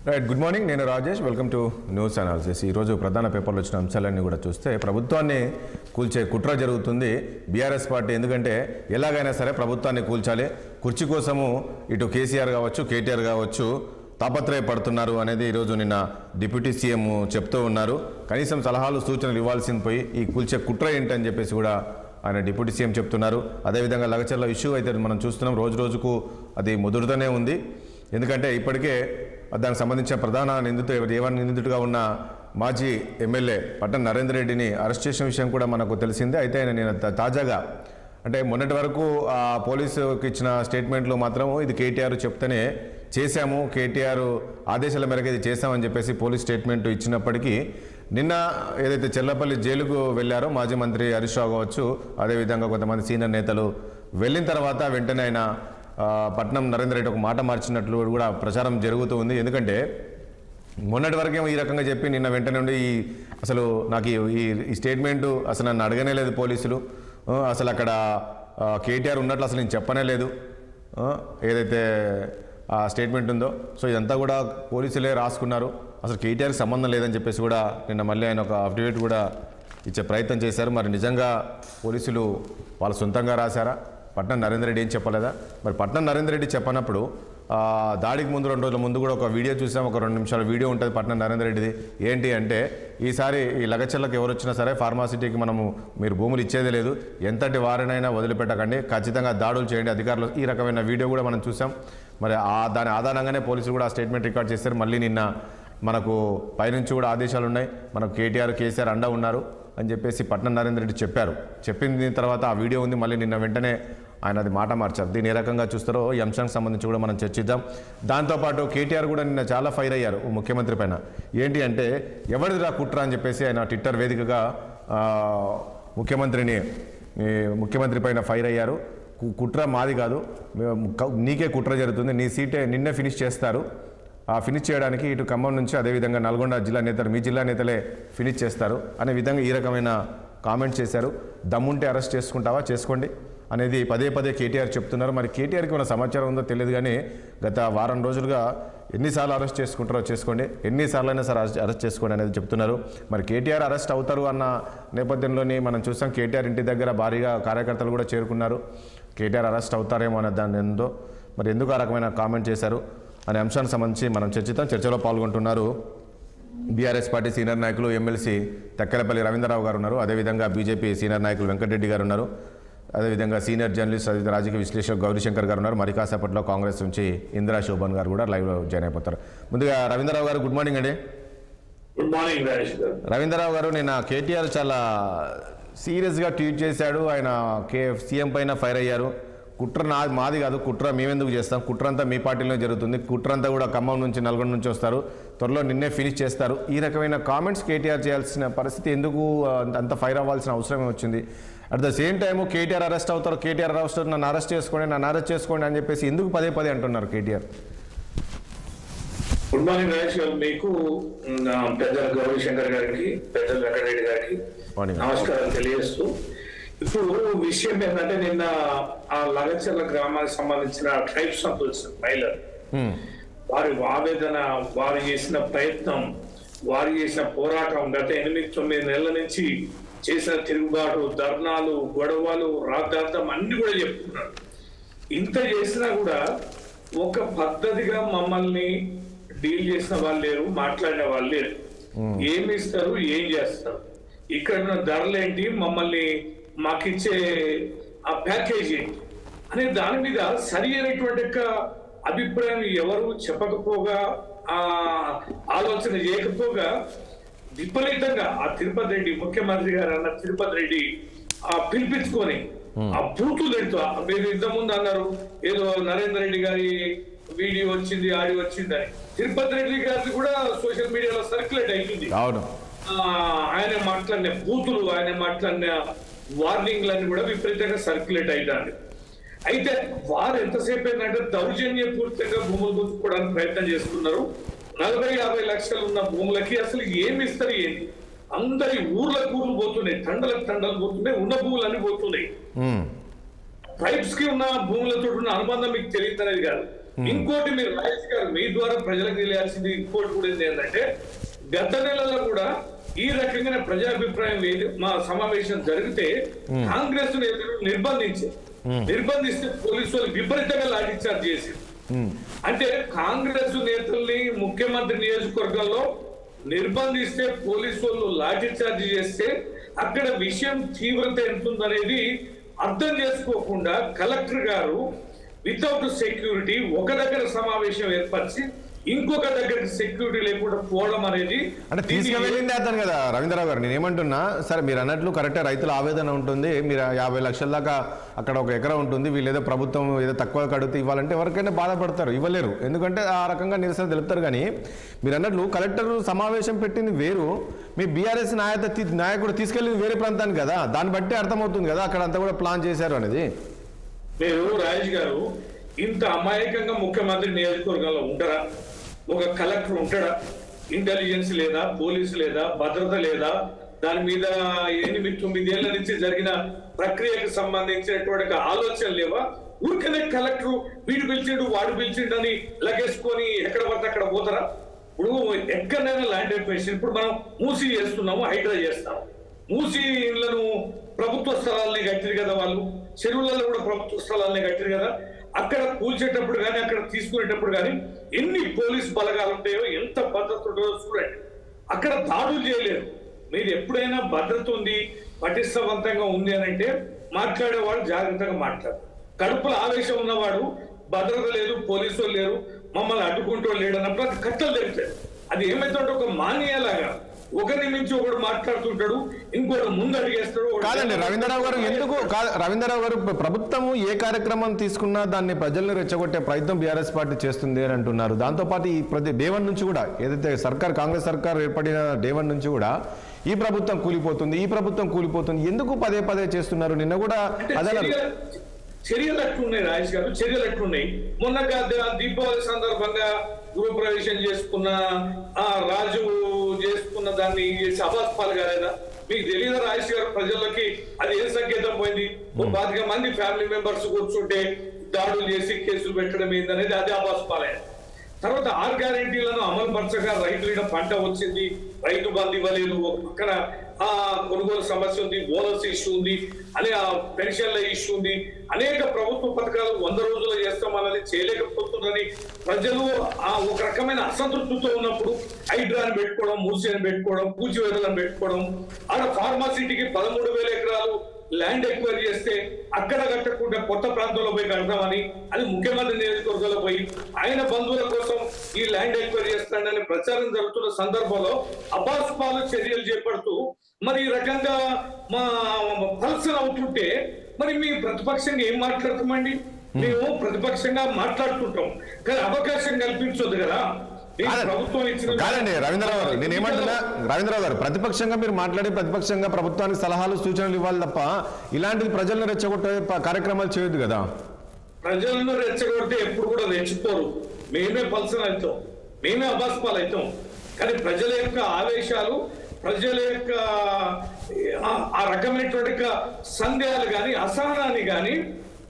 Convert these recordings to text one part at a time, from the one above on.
Right, good morning. నేను Rajesh. Welcome to news analysis. ఈరోజు ప్రధాన పేపర్లో వచ్చిన అంశాలన్నీ కూడా చూస్తే ప్రభుత్వాన్ని కూల్చే కుట్ర జరుగుతుంది బీఆర్ఎస్ పార్టీ. ఎందుకంటే ఎలాగైనా సరే ప్రభుత్వాన్ని కూల్చాలి, కుర్చీ కోసము ఇటు కేసీఆర్ కావచ్చు, కేటీఆర్ కావచ్చు తాపత్రయపడుతున్నారు అనేది ఈరోజు నిన్న డిప్యూటీ సీఎం చెప్తూ ఉన్నారు. కనీసం సలహాలు సూచనలు ఇవ్వాల్సింది పోయి ఈ కూల్చే కుట్ర ఏంటని చెప్పేసి కూడా ఆయన డిప్యూటీ సీఎం చెప్తున్నారు. అదేవిధంగా లగచర్ల ఇష్యూ అయితే మనం చూస్తున్నాం, రోజు రోజుకు అది ముదురుతూనే ఉంది. ఎందుకంటే ఇప్పటికే దానికి సంబంధించిన ప్రధాన నిందితుడిగా ఉన్న మాజీ ఎమ్మెల్యే పట్టణ నరేందర్ రెడ్డిని అరెస్ట్ చేసిన విషయం కూడా మనకు తెలిసిందే. అయితే ఆయన నేను తాజాగా అంటే మొన్నటి వరకు పోలీసుకి ఇచ్చిన స్టేట్మెంట్లో మాత్రం ఇది కేటీఆర్ చెప్తేనే చేశాము, కేటీఆర్ ఆదేశాల మేరకు ఇది చేశామని చెప్పేసి పోలీస్ స్టేట్మెంట్ ఇచ్చినప్పటికీ నిన్న ఏదైతే చెల్లపల్లి జైలుకు వెళ్ళారో మాజీ మంత్రి హరీష్ రావు కావచ్చు, అదేవిధంగా కొంతమంది సీనియర్ నేతలు వెళ్ళిన తర్వాత వెంటనే ఆయన పట్నం నరేందర్ రెడ్డి ఒక మాట మార్చినట్లు కూడా ప్రచారం జరుగుతూ ఉంది. ఎందుకంటే మొన్నటి వరకేమో ఈ రకంగా చెప్పి నిన్న వెంటనే ఉండి అసలు నాకు ఈ స్టేట్మెంటు అసలు నన్ను అడగనే లేదు పోలీసులు, అసలు అక్కడ కేటీఆర్ ఉన్నట్లు అసలు నేను చెప్పనే లేదు ఏదైతే ఆ స్టేట్మెంట్ ఉందో. సో ఇదంతా కూడా పోలీసులే రాసుకున్నారు, అసలు కేటీఆర్కి సంబంధం లేదని చెప్పేసి కూడా నిన్న మళ్ళీ ఆయన ఒక అఫిడవిట్ కూడా ఇచ్చే ప్రయత్నం చేశారు. మరి నిజంగా పోలీసులు వాళ్ళ సొంతంగా రాశారా? పట్నం నరేందర్ రెడ్డి ఏం చెప్పలేదా? మరి పట్నం నరేందర్ రెడ్డి చెప్పనప్పుడు దాడికి ముందు 2 రోజుల ముందు కూడా ఒక వీడియో చూసాం, ఒక 2 నిమిషాల వీడియో ఉంటుంది పట్నం నరేందర్ రెడ్డిది. ఏంటి అంటే ఈసారి ఈ లగచర్లకు ఎవరు వచ్చినా సరే ఫార్మాసిటీకి మీరు భూములు ఇచ్చేదే లేదు, ఎంతటి వారినైనా వదిలిపెట్టకండి, ఖచ్చితంగా దాడులు చేయండి అధికారులు, ఈ రకమైన వీడియో కూడా మనం చూసాం. మరి దాని ఆధారంగానే పోలీసులు కూడా ఆ స్టేట్మెంట్ రికార్డ్ చేశారు. మళ్ళీ నిన్న మనకు పైనుంచి కూడా ఆదేశాలు ఉన్నాయి, మనకు కేటీఆర్ కేసీఆర్ అండ ఉన్నారు అని చెప్పేసి పట్నం నరేందర్ రెడ్డి చెప్పారు. చెప్పిన తర్వాత ఆ వీడియో ఉంది, మళ్ళీ నిన్న వెంటనే ఆయన అది మాట మార్చారు. దీన్ని ఏ రకంగా చూస్తారో ఈ అంశానికి సంబంధించి కూడా మనం చర్చిద్దాం. దాంతోపాటు కేటీఆర్ కూడా నిన్న చాలా ఫైర్ అయ్యారు ముఖ్యమంత్రి పైన. ఏంటి అంటే ఎవరిదిరా కుట్ర అని చెప్పేసి ఆయన ట్విట్టర్ వేదికగా ముఖ్యమంత్రి పైన ఫైర్ అయ్యారు. కుట్ర మాది కాదు, నీకే కుట్ర జరుగుతుంది, నీ సీటే నిన్నే ఫినిష్ చేస్తారు, ఆ ఫినిష్ చేయడానికి ఇటు ఖమ్మం నుంచి అదేవిధంగా నల్గొండ జిల్లా నేతలు, మీ జిల్లా నేతలే ఫినిష్ చేస్తారు అనే విధంగా ఈ రకమైన కామెంట్ చేశారు. దమ్ముంటే అరెస్ట్ చేసుకుంటావా చేసుకోండి అనేది పదే పదే కేటీఆర్ చెప్తున్నారు. మరి కేటీఆర్కి ఏమైనా సమాచారం ఉందో తెలియదు, కానీ గత వారం రోజులుగా ఎన్నిసార్లు అరెస్ట్ చేసుకుంటారో చేసుకోండి, ఎన్నిసార్లు అయినా సరే అరెస్ట్ చేసుకోండి అనేది చెప్తున్నారు. మరి కేటీఆర్ అరెస్ట్ అవుతారు అన్న నేపథ్యంలోని మనం చూసాం, కేటీఆర్ ఇంటి దగ్గర భారీగా కార్యకర్తలు కూడా చేరుకున్నారు. కేటీఆర్ అరెస్ట్ అవుతారేమో అనే దాని ఏందో, మరి ఎందుకు ఆ రకమైన కామెంట్ చేశారు అనే అంశానికి సంబంధించి మనం చర్చిద్దాం. చర్చలో పాల్గొంటున్నారు బీఆర్ఎస్ పార్టీ సీనియర్ నాయకులు ఎమ్మెల్సీ తెక్కలపల్లి రవీంద్రరావు గారు ఉన్నారు, అదేవిధంగా బీజేపీ సీనియర్ నాయకులు వెంకటరెడ్డి గారు ఉన్నారు, అదేవిధంగా సీనియర్ జర్నలిస్ట్ రాజకీయ విశ్లేషకులు గౌరీశంకర్ గారు ఉన్నారు. మరి కాసేపట్లో కాంగ్రెస్ నుంచి ఇందిరా శోభన్ గారు కూడా లైవ్లో జాయిన్ అయిపోతారు. ముందుగా రవీంద్రరావు గారు గుడ్ మార్నింగ్ అండి. గుడ్ మార్నింగ్ రవీంద్రరావు గారు, నిన్న కేటీఆర్ చాలా సీరియస్గా ట్వీట్ చేశాడు. ఆయన సీఎం పైన ఫైర్ అయ్యారు. కుట్ర మాది కాదు, కుట్ర మేమెందుకు చేస్తాం, కుట్ర అంతా మీ పార్టీలో జరుగుతుంది, కుట్ర అంతా కూడా ఖమ్మం నుంచి నల్గొండ నుంచి వస్తారు, త్వరలో నిన్నే ఫినిష్ చేస్తారు, ఈ రకమైన కామెంట్స్ కేటీఆర్ చేయాల్సిన పరిస్థితి ఎందుకు, అంత ఫైర్ అవ్వాల్సిన అవసరం వచ్చింది? At the same time KTR arrest అవుతారు, కేటీఆర్ అరెస్ట్ అవుతారు, నన్ను అరెస్ట్ చేసుకోండి అని చెప్పేసి ఎందుకు పదే అంటున్నారు కేటీఆర్? గుడ్ మార్నింగ్ రాజేష్ గారు, మీకు పెద్దల గౌరీశంకర్ గారికి, పెద్దల వెంకటరెడ్డి గారికి నమస్కారాలు తెలియజేస్తూ, ఇప్పుడు విషయం ఏంటంటే నిన్న ఆ లగచర్ల గ్రామానికి సంబంధించిన ట్రైబ్స్ అంతా వచ్చిన మహిళలు, వారి ఆవేదన, వారు చేసిన ప్రయత్నం, వారు చేసిన పోరాటం, గత 8-9 నెలల నుంచి చేసిన తిరుగుబాటు, ధర్నాలు, గొడవలు, రాద్ధాంతం అన్ని కూడా చెప్తున్నారు. ఇంత చేసినా కూడా ఒక పద్ధతిగా మమ్మల్ని డీల్ చేసిన వాళ్ళు లేరు, మాట్లాడిన వాళ్ళు లేరు. ఏమి ఇస్తారు, ఏం చేస్తారు, ఇక్కడ ఉన్న ధరలేంటి, మమ్మల్ని మాకిచ్చే ఆ ప్యాకేజ్ ఏంటి అనే దాని మీద సరి అయినటువంటి అభిప్రాయం ఎవరు చెప్పకపోగా, ఆ ఆలోచన చేయకపోగా విపరీతంగా ఆ తిరుపతి రెడ్డి, ముఖ్యమంత్రి గారు అన్న తిరుపతి రెడ్డి పిలిపించుకొని ఆ బూతులు తిడుతూ, మీరు ఇంతకుముందు అన్నారు ఏదో నరేందర్ రెడ్డి గారి వీడియో వచ్చింది, ఆడియో వచ్చింది అని. తిరుపతి రెడ్డి గారిది కూడా సోషల్ మీడియాలో సర్క్యులేట్ అయింది. ఆయన మాట్లాడిన బూతులు, ఆయన మాట్లాడిన వార్నింగ్లన్నీ కూడా విపరీతంగా సర్క్యులేట్ అవుతాయి. అయితే వారు ఎంతసేపు ఏంటంటే దౌర్జన్యపూరితంగా భూములు గుంజుకోవడానికి ప్రయత్నం చేస్తున్నారు. 40-50 లక్షలు ఉన్న భూములకి అసలు ఏమి ఇస్తారు, ఏంటి, అందరి ఊర్లకు ఊర్లు పోతున్నాయి, తండలకు పోతున్నాయి, ఉన్న భూములన్నీ పోతున్నాయి. ట్రైబ్స్ కి ఉన్న భూములతో ఉన్న అనుబంధం మీకు తెలియదనేది కాదు. ఇంకోటి మీరు రాజేష్ గారు మీ ద్వారా ప్రజలకు తెలియాల్సింది ఇంకోటి కూడా ఏంటంటే, గత నెలలో కూడా ఈ రకంగా ప్రజాభిప్రాయం మా సమావేశం జరిగితే కాంగ్రెస్ నిర్బంధిస్తే పోలీసు వాళ్ళు విపరీతంగా లాఠీ చార్జ్ చేసి, అంటే కాంగ్రెస్ నేతల్ని ముఖ్యమంత్రి నియోజకవర్గంలో నిర్బంధిస్తే పోలీసు వాళ్ళు లాఠీ చార్జ్ చేస్తే అక్కడ విషయం తీవ్రత ఎంతుందనేది అర్థం చేసుకోకుండా కలెక్టర్ గారు వితౌట్ సెక్యూరిటీ ఒక దగ్గర సమావేశం ఏర్పరిచి ఇంకొక దగ్గరికి సెక్యూరిటీ లేకుండా పోవడం అనేది అంటే తీసుకువెళ్ళింది అతను కదా రవీంద్రరావు గారు. నేను ఏమంటున్నా, సరే మీరు అన్నట్లు కరెక్టే, రైతుల ఆవేదన ఉంటుంది, మీరు 50 లక్షల దాకా అక్కడ ఒక ఎకరా ఉంటుంది, వీళ్ళు ఏదో ప్రభుత్వం ఏదో తక్కువ కడితే ఇవ్వాలంటే ఎవరికైనా బాధపడతారు, ఇవ్వలేరు, ఎందుకంటే ఆ రకంగా నిరసన తెలుపుతారు. కానీ మీరు అన్నట్లు కలెక్టర్ సమావేశం పెట్టింది వేరు, మీ బీఆర్ఎస్ నాయకుడు తీసుకెళ్ళింది వేరే ప్రాంతానికి కదా, దాన్ని బట్టి అర్థమవుతుంది కదా అక్కడ అంతా కూడా ప్లాన్ చేశారు అనేది. మీరు రాజేష్ గారు ఇంత అమాయకంగా ముఖ్యమంత్రి నియోజకవర్గంలో ఉంటారా? ఒక కలెక్టర్ ఉంటాడా? ఇంటెలిజెన్స్ లేదా, పోలీసు లేదా, భద్రత లేదా, దాని మీద 8-9 ఏళ్ల నుంచి జరిగిన ప్రక్రియకు సంబంధించినటువంటి ఆలోచన లేవా? ఊరికనే కలెక్టర్ వీడు పిలిచిండు వాడు పిలిచిండు అని లగేసుకొని ఎక్కడ పడితే అక్కడ పోతారా? ఇప్పుడు ఎక్కడైనా ల్యాండ్ ఎక్విజిషన్, ఇప్పుడు మనం మూసీ చేస్తున్నాము, హైడ్రా చేస్తాము, మూసీ ఇళ్లను ప్రభుత్వ స్థలాలని కట్టిరు కదా, వాళ్ళు చెరువులలో కూడా ప్రభుత్వ స్థలాలని కట్టిరు కదా, అక్కడ కూల్చేటప్పుడు కానీ అక్కడ తీసుకునేటప్పుడు కానీ ఎన్ని పోలీస్ బలగాలు ఉంటాయో, ఎంత భద్రత ఉంటుందో చూడండి. అక్కడ దాడులు చేయలేరు. మీరు ఎప్పుడైనా భద్రత ఉంది, పటిష్టవంతంగా ఉంది అని అంటే మాట్లాడేవాడు జాగ్రత్తగా మాట్లాడు. కడుపులో ఆవేశం ఉన్నవాడు భద్రత లేదు, పోలీసులు లేరు, మమ్మల్ని అడ్డుకుంటూ లేడు అన్నప్పుడు అది కట్టలు తెగుతాడు. అది ఏమైతుంటే ఒక మానియాలాగా ఒకరి నుంచి ఒకడు మాట్లాడుతుంటాడు, ఇంకోటి ముందు అడిగేస్తాడు. కాదండి రవీంద్రరావు గారు, ఎందుకు రవీంద్రరావు గారు, ప్రభుత్వం ఏ కార్యక్రమం తీసుకున్నా దాన్ని ప్రజల్ని రెచ్చగొట్టే ప్రయత్నం బీఆర్ఎస్ పార్టీ చేస్తుంది అని అంటున్నారు. దాంతోపాటు ఈ ప్రతి డే 1 నుంచి కూడా ఏదైతే కాంగ్రెస్ సర్కార్ ఏర్పడిన డే 1 నుంచి కూడా ఈ ప్రభుత్వం కూలిపోతుంది, ఈ ప్రభుత్వం కూలిపోతుంది, ఎందుకు పదే పదే చేస్తున్నారు? నిన్న కూడా అదే చర్యలు అట్లున్నాయి రాజేష్ గారు, చర్యలు అట్లున్నాయి. మొన్న దీపావళి సందర్భంగా గృహప్రవేశం చేసుకున్న రాజు చేసుకున్న దాన్ని చేసి అబాస్పాలు కాలేదా? మీకు తెలియదా రాజేష్ గారు? ప్రజలకి అది ఏ సంకేతం పోయింది? 25 మంది ఫ్యామిలీ మెంబర్స్ కూర్చుంటే దాడులు చేసి కేసులు పెట్టడం ఏందనేది అది అబాస్పాలే. తర్వాత 6 గ్యారెంటీలను అమలు పరచగా రైతుల పంట వచ్చింది, రైతు బంధు ఇవ్వలేదు, అక్కడ కొనుగోలు సమస్య ఉంది, బోనస్ ఇష్యూ ఉంది, అనే పెన్షన్ల ఇష్యూ ఉంది, అనేక ప్రభుత్వ పథకాలు 100 రోజులు చేస్తామన్నది చేయలేకపోతుందని ప్రజలు ఒక రకమైన అసంతృప్తితో ఉన్నప్పుడు హైడ్రాని పెట్టుకోవడం, మూసిని పెట్టుకోవడం, కూచివేదలను పెట్టుకోవడం, ఆడ ఫార్మాసిటీకి 13,000 ఎకరాలు ల్యాండ్ ఎక్వైర్ చేస్తే అక్కడ కట్టకుండా కొత్త ప్రాంతంలో పోయి కడతామని, అది ముఖ్యమంత్రి నియోజకవర్గంలో పోయి ఆయన బంధువుల కోసం ఈ ల్యాండ్ ఎక్వైర్ చేస్తాడని ప్రచారం జరుగుతున్న సందర్భంలో అబాస్పాలు చర్యలు చేపడుతూ మరి ఈ రకంగా మా పల్సన్ అవుతుంటే మరి మీ ప్రతిపక్షంగా ఏం మాట్లాడుతామండి? మేము ప్రతిపక్షంగా మాట్లాడుతుంటాం, కానీ అవకాశం కల్పించొద్దు కదా. కాదండి రవీంద్రరావు గారు, నేను ఏమంటున్నా రవీంద్రరావు గారు, ప్రతిపక్షంగా మీరు మాట్లాడి ప్రతిపక్షంగా ప్రభుత్వానికి సలహాలు సూచనలు ఇవ్వాలి తప్ప ఇలాంటిది ప్రజలను రెచ్చగొట్టే కార్యక్రమాలు చేయొద్దు కదా. ప్రజలను రెచ్చగొడితే ఎప్పుడు కూడా రెచ్చిపోరు, మేమే పల్సన్ అవుతాం, మేమే అబాస్పాలు అవుతాం. కానీ ప్రజల యొక్క ఆవేశాలు, ప్రజల యొక్క ఆ రకమైనటువంటి సందేహాలు కానీ అసహనాన్ని కానీ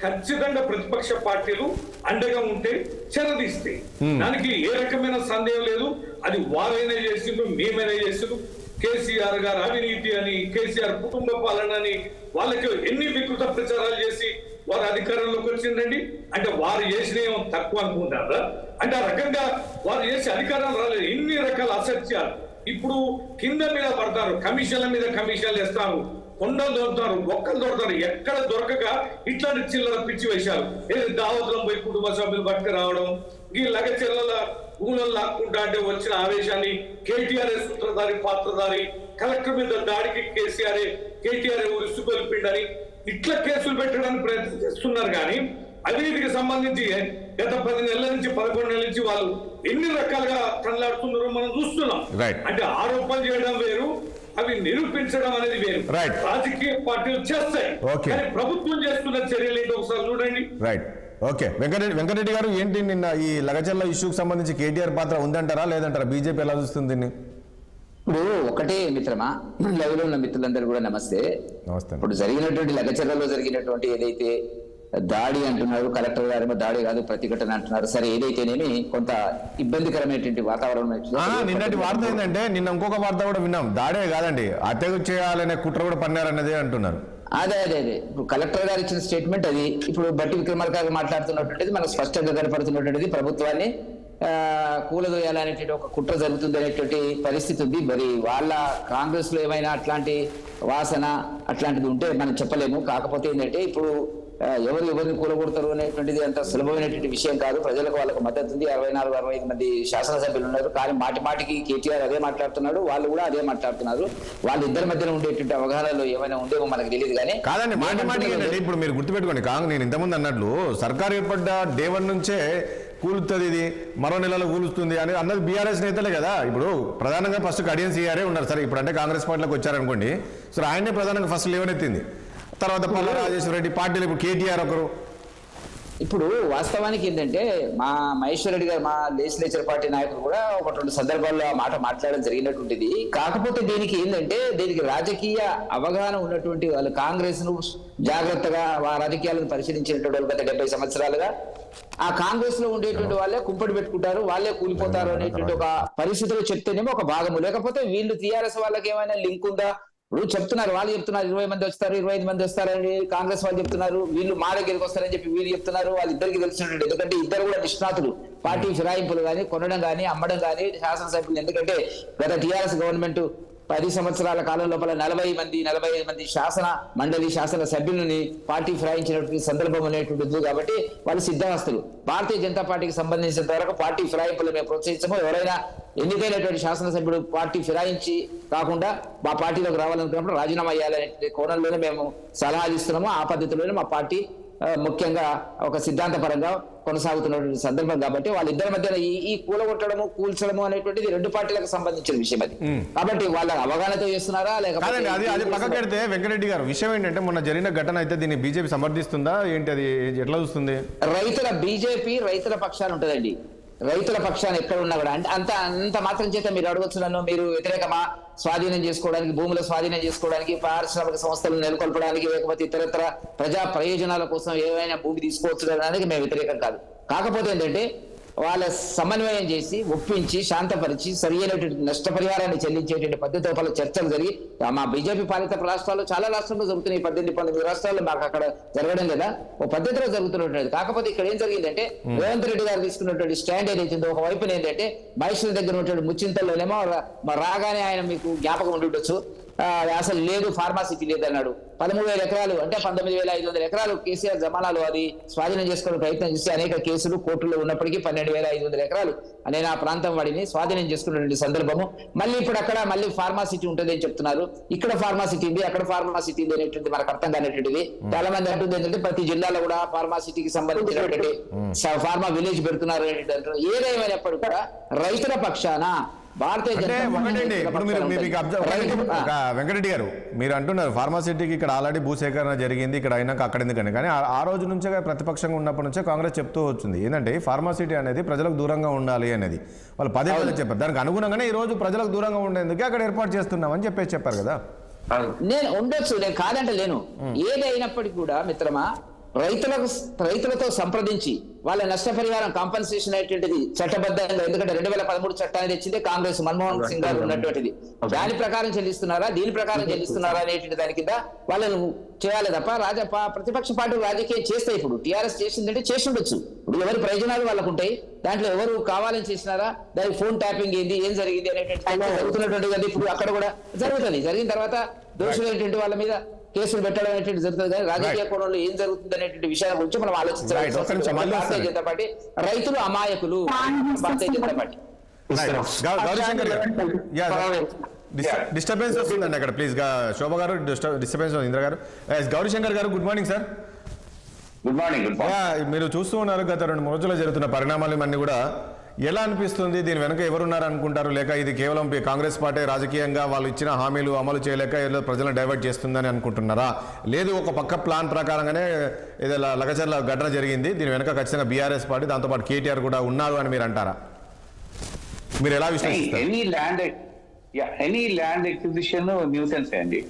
ఖచ్చితంగా ప్రతిపక్ష పార్టీలు అండగా ఉంటే చెరదీస్తాయి. దానికి ఏ రకమైన సందేహం లేదు. అది వారైనా చేసిండు, మేమైనా చేసిండు. కేసీఆర్ గారు అవినీతి అని, కేసీఆర్ కుటుంబ పాలన అని వాళ్ళకి ఎన్ని వికృత ప్రచారాలు చేసి వారు అధికారంలోకి వచ్చిందండి. అంటే వారు చేసిన తక్కువ అనుకుంటారా? అంటే ఆ రకంగా వారు చేసి అధికారం రాలేదు. ఎన్ని రకాల అసత్యాలు ఇప్పుడు కింద మీద పడతారు, కమిషన్ల మీద కమిషన్లు వేస్తారు, కొండలు దొరుకుతారు, బొక్కలు దొరుకుతారు, ఎక్కడ దొరకక ఇట్లాంటి చిల్లర పిచ్చి వేశారు. దావతులం పోయి కుటుంబ సభ్యులు పట్టుకు రావడం, ఈ లగచెల్లల ఊళ్ళలు లాక్కుంటా అంటే వచ్చిన ఆవేశాన్ని కేటీఆర్ సూత్రధారి పాత్రధారి, కలెక్టర్ మీద దాడికి కేటీఆర్ ఉరుసు కొలిపిండని ఇట్లా కేసులు పెట్టడానికి ప్రయత్నం చేస్తున్నారు. కానీ అవినీతికి సంబంధించి గత 10 నెలల నుంచి 11 నెలల నుంచి వాళ్ళు ఎన్ని రకాలుగా కనలాడుతున్నారో మనం చూస్తున్నాం. అంటే ఆరోపణలు చేయడం వేరు, అవి నిరూపించడం అనేది వేరు. రాజకీయ పార్టీలు చేస్తాయి, కానీ ప్రభుత్వం చేస్తున్న చర్యలు ఏంటో ఒకసారి చూడండి. Right, okay. వెంకటరెడ్డి గారు, ఏంటి నిన్న ఈ లగచర్ల ఇష్యూకి సంబంధించి కేటీఆర్ పాత్ర ఉందంటారా లేదంటారా? బీజేపీ ఎలా చూస్తుంది దీన్ని? ఇప్పుడు ఒకటే మిత్రమా, లైవ్ లో ఉన్న మిత్రులందరూ కూడా నమస్తే. ఇప్పుడు జరిగినటువంటి లగచర్లలో జరిగినటువంటి ఏదైతే దాడి అంటున్నారు, కలెక్టర్ గారేమో దాడి కాదు ప్రతిఘటన అంటున్నారు. సరే ఏదైతేనేమి కొంత ఇబ్బందికరమైనటువంటి వాతావరణం. నిన్నటి వార్త ఏంటంటే నిన్న ఇంకొక వార్త కూడా విన్నాం, దాడే కాదండి హత్య చేయాలనే కుట్ర కూడా పన్నారన్నదే అంటున్నారు. అదే ఇప్పుడు కలెక్టర్ గారు ఇచ్చిన స్టేట్మెంట్ అది. ఇప్పుడు బట్టి విక్రమార్క గారు మాట్లాడుతున్నటువంటిది మనకు స్పష్టంగా కనపడుతున్నటువంటిది ప్రభుత్వాన్ని కూలదోయాలనేటువంటి ఒక కుట్ర జరుగుతుంది అనేటువంటి పరిస్థితి ఉంది. మరి వాళ్ళ కాంగ్రెస్ లో ఏమైనా అట్లాంటి వాసన అట్లాంటిది ఉంటే మనం చెప్పలేము. కాకపోతే ఏంటంటే ఇప్పుడు ఎవరిని కూలగొడతారు అనేటువంటిది అంత సులభమైనటువంటి విషయం కాదు. ప్రజలకు వాళ్ళకు మద్దతు ఉంది. 64-65 మంది శాసనసభ్యులు ఉన్నారు. కానీ మాటికి కేటీఆర్ అదే మాట్లాడుతున్నాడు, వాళ్ళు కూడా అదే మాట్లాడుతున్నారు. వాళ్ళిద్దరి మధ్యన ఉండేటువంటి అవగాహనలో ఏమైనా ఉందేమో మనకు తెలియదు. కానీ కాదండి మాటికి ఇప్పుడు మీరు గుర్తుపెట్టుకోండి, నేను ఇంతకుముందు అన్నట్లు సర్కారు ఏర్పడ్డ డే 1 నుంచే కూలుతుంది, ఇది మరో నెలలో కూలుస్తుంది అని అన్నది బీఆర్ఎస్ నేతలే కదా. ఇప్పుడు ప్రధానంగా ఫస్ట్ కడియం సీఆర్ఏ ఉన్నారు. సరే ఇప్పుడు అంటే కాంగ్రెస్ పార్టీలోకి వచ్చారనుకోండి, సరే ఆయనే ప్రధానంగా ఫస్ట్ లేవనెత్తింది. తర్వాత పల్లా రాజేశ్వర రెడ్డి పార్టీలు, ఇప్పుడు కేటీఆర్ ఒకరు. ఇప్పుడు వాస్తవానికి ఏంటంటే మా మహేశ్వర్ రెడ్డి గారు, మా లెజిస్లేచర్ పార్టీ నాయకులు కూడా 1-2 సందర్భాల్లో ఆ మాట మాట్లాడడం జరిగినటువంటిది. కాకపోతే దీనికి ఏంటంటే దీనికి రాజకీయ అవగాహన ఉన్నటువంటి వాళ్ళు కాంగ్రెస్ ను జాగ్రత్తగా రాజకీయాలను పరిశీలించినటువంటి వాళ్ళు గత 70 సంవత్సరాలుగా ఆ కాంగ్రెస్ లో ఉండేటువంటి వాళ్ళే కుంపటి పెట్టుకుంటారు, వాళ్ళే కూలిపోతారు అనేటువంటి ఒక పరిస్థితులు చెప్తేనేమో ఒక భాగము. లేకపోతే వీళ్ళు టీఆర్ఎస్ వాళ్ళకి ఏమైనా లింక్ ఉందా? ఇప్పుడు చెప్తున్నారు, వాళ్ళు చెప్తున్నారు 20 మంది వస్తారు, 25 మంది వస్తారని కాంగ్రెస్ వాళ్ళు చెప్తున్నారు. వీళ్ళు మా దగ్గరికి వస్తారని చెప్పి వీళ్ళు చెప్తున్నారు. వాళ్ళిద్దరికి తెలిసినట్టు, ఎందుకంటే ఇద్దరు కూడా నిష్ణాతులు పార్టీ ఫిరాయింపులు కానీ, కొనడం కానీ, అమ్మడం కానీ శాసనసభ్యులు. ఎందుకంటే గత టీఆర్ఎస్ గవర్నమెంట్ 10 సంవత్సరాల కాలం లోపల 45 మంది శాసన మండలి శాసన సభ్యులని పార్టీ ఫిరాయించినటువంటి సందర్భం అనేటువంటిది. కాబట్టి వాళ్ళు సిద్ధహస్తులు. భారతీయ జనతా పార్టీకి సంబంధించినంత వరకు పార్టీ ఫిరాయింపులు మేము ప్రోత్సహించము. ఎవరైనా ఎన్నికైనటువంటి శాసనసభ్యుడు పార్టీ ఫిరాయించి కాకుండా మా పార్టీలోకి రావాలనుకున్నప్పుడు రాజీనామా చేయాలనే కోణంలోనే మేము సలహాలు ఇస్తున్నాము. ఆ పద్ధతిలోనే మా పార్టీ ముఖ్యంగా ఒక సిద్ధాంతపరంగా కొనసాగుతున్నటువంటి సందర్భం. కాబట్టి వాళ్ళిద్దరి మధ్య ఈ కూలగొట్టడము కూల్చడము అనేటువంటిది 2 పార్టీలకు సంబంధించిన విషయం అది. కాబట్టి వాళ్ళ అవగాహనతో చేస్తున్నారా లేకపోతే అది పక్కన పెడితే వెంకటరెడ్డి గారు విషయం ఏంటంటే మొన్న జరిగిన ఘటన అయితే దీన్ని బీజేపీ సమర్థిస్తుందా ఏంటి, అది ఎట్లా చూస్తుంది? బీజేపీ రైతుల పక్షాన ఉంటుందండి. రైతుల పక్షాన్ని ఎక్కడ ఉన్నా కూడా అంటే అంత మాత్రం చేత మీరు అడగొచ్చు నన్ను, మీరు వ్యతిరేకమా స్వాధీనం చేసుకోవడానికి, భూముల స్వాధీనం చేసుకోవడానికి, పారిశ్రామిక సంస్థలను నెలకొల్పడానికి, లేకపోతే ఇతరత్ర ప్రజా ప్రయోజనాల కోసం ఏమైనా భూమి తీసుకోవచ్చు అనడానికి మేము వ్యతిరేకం కాదు. కాకపోతే ఏంటంటే వాళ్ళ సమన్వయం చేసి ఒప్పించి శాంతపరిచి సరి అయినటువంటి నష్టపరిహారాన్ని చెల్లించేటువంటి పద్ధతి లోపల చర్చలు జరిగి మా బీజేపీ పాలిత రాష్ట్రాల్లో చాలా రాష్ట్రాల్లో జరుగుతున్నాయి. 18-19 రాష్ట్రాల్లో మాకు అక్కడ జరగడం లేదా ఓ పద్ధతిలో జరుగుతున్నట్టు. కాకపోతే ఇక్కడ ఏం జరిగిందంటే రేవంత్ రెడ్డి గారు తీసుకున్నటువంటి స్టాండ్ ఏదైతుందో ఒకవైపున ఏంటంటే మహేశ్వర్ దగ్గర ఉన్నటువంటి ముచ్చింతల్లోనేమో రాగానే ఆయన మీకు జ్ఞాపకం ఉండి ఉండొచ్చు, అసలు లేదు ఫార్మాసిటీ లేదన్నాడు. 13,000 ఎకరాలు అంటే 19,500 ఎకరాలు కేసీఆర్ జమానాలు అది స్వాధీనం చేసుకునే ప్రయత్నం చేసి అనేక కేసులు కోర్టులో ఉన్నప్పటికీ 12,500 ఎకరాలు నేను ఆ ప్రాంతం వాడిని స్వాధీనం చేసుకున్నటువంటి సందర్భము. మళ్ళీ ఇప్పుడు అక్కడ మళ్ళీ ఫార్మాసిటీ ఉంటుంది అని చెప్తున్నారు. ఇక్కడ ఫార్మాసిటీ ఉంది, అక్కడ ఫార్మాసిటీ ఉంది అనేటువంటి మనకు అర్థం కానిటువంటిది. చాలా మంది అంటుంది ఏంటంటే ప్రతి జిల్లాలో కూడా ఫార్మాసిటీకి సంబంధించినటువంటి ఫార్మా విలేజ్ పెడుతున్నారు అనేటువంటి. ఏదేమైనప్పుడు కూడా రైతుల పక్షాన వెంకటరెడ్డి గారు మీరు అంటున్నారు ఫార్మాసిటీకి ఇక్కడ ఆల్రెడీ భూసేకరణ జరిగింది, ఇక్కడ అయినాక అక్కడ ఎందుకని. కానీ ఆ రోజు నుంచే ప్రతిపక్షంగా ఉన్నప్పటి నుంచే కాంగ్రెస్ చెప్తూ వచ్చింది ఏంటంటే ఫార్మాసిటీ అనేది ప్రజలకు దూరంగా ఉండాలి అనేది. వాళ్ళు పదే చెప్పారు. దానికి అనుగుణంగానే ఈ రోజు ప్రజలకు దూరంగా ఉండేందుకే అక్కడ ఏర్పాటు చేస్తున్నామని చెప్పారు కదా. నేను ఉండొచ్చు, నేను కాదంటే లేను. ఏదైనప్పటికీ కూడా మిత్రమా రైతులతో సంప్రదించి వాళ్ళ నష్టపరిహారం కాంపన్సేషన్ అనేటువంటిది చట్టబద్ధంగా, ఎందుకంటే 2013 చట్టాన్ని తెచ్చిందే కాంగ్రెస్ మన్మోహన్ సింగ్ గారు ఉన్నటువంటిది. దాని ప్రకారం చెల్లిస్తున్నారా దీని ప్రకారం చెల్లిస్తున్నారా అనేటువంటి దాని కింద వాళ్ళను చేయాలి తప్ప ప్రతిపక్ష పార్టీలు రాజకీయం చేస్తాయి. ఇప్పుడు టీఆర్ఎస్ చేసిందంటే చేసి ఉండొచ్చు. ఇప్పుడు ఎవరి ప్రయోజనాలు వాళ్ళకు ఉంటాయి. దాంట్లో ఎవరు కావాలని చేసినారా, దానికి ఫోన్ ట్యాపింగ్ ఏంది, ఏం జరిగింది అనేటువంటి జరుగుతున్నటువంటి ఇప్పుడు అక్కడ కూడా జరుగుతుంది. జరిగిన తర్వాత దోషులైనటువంటి వాళ్ళ మీద కేసులు పెట్టడం అనేటువంటి జరుగుతుంది. కానీ రాజకీయ కోణంలో ఏం జరుగుతుంది అనేటువంటి విషయాల గురించి మనం ఆలోచించాలి. భారతీయ జనతా పార్టీ రైతులు అమాయకులు. భారతీయ జనతా పార్టీ డిస్టర్బెన్స్ వస్తుందండి అక్కడ. ప్లీజ్ శోభ గారు డిస్టర్బెన్స్ ఇంద్ర గారు. గౌరీశంకర్ గారు good morning sir. Good morning. మీరు చూస్తూ ఉన్నారు గత 2-3 రోజుల్లో జరుగుతున్న పరిణామాలు ఇవన్నీ కూడా ఎలా అనిపిస్తుంది? దీని వెనక ఎవరున్నారు అనుకుంటారు? లేక ఇది కేవలం కాంగ్రెస్ పార్టీ రాజకీయంగా వాళ్ళు ఇచ్చిన హామీలు అమలు చేయలేక ఏదో ప్రజలను డైవర్ట్ చేస్తుందని అనుకుంటున్నారా? లేదు ఒక పక్క ప్లాన్ ప్రకారంగానే ఏదో లగచర్ల ఘటన జరిగింది, దీని వెనక ఖచ్చితంగా బీఆర్ఎస్ పార్టీ దాంతోపాటు కేటీఆర్ కూడా ఉన్నారు అని మీరు అంటారా? మీరు ఎలా విశ్లేషిస్తారు? ఎనీ ల్యాండ్ ఎక్విజిషన్ న్యూసెన్స్ అండి.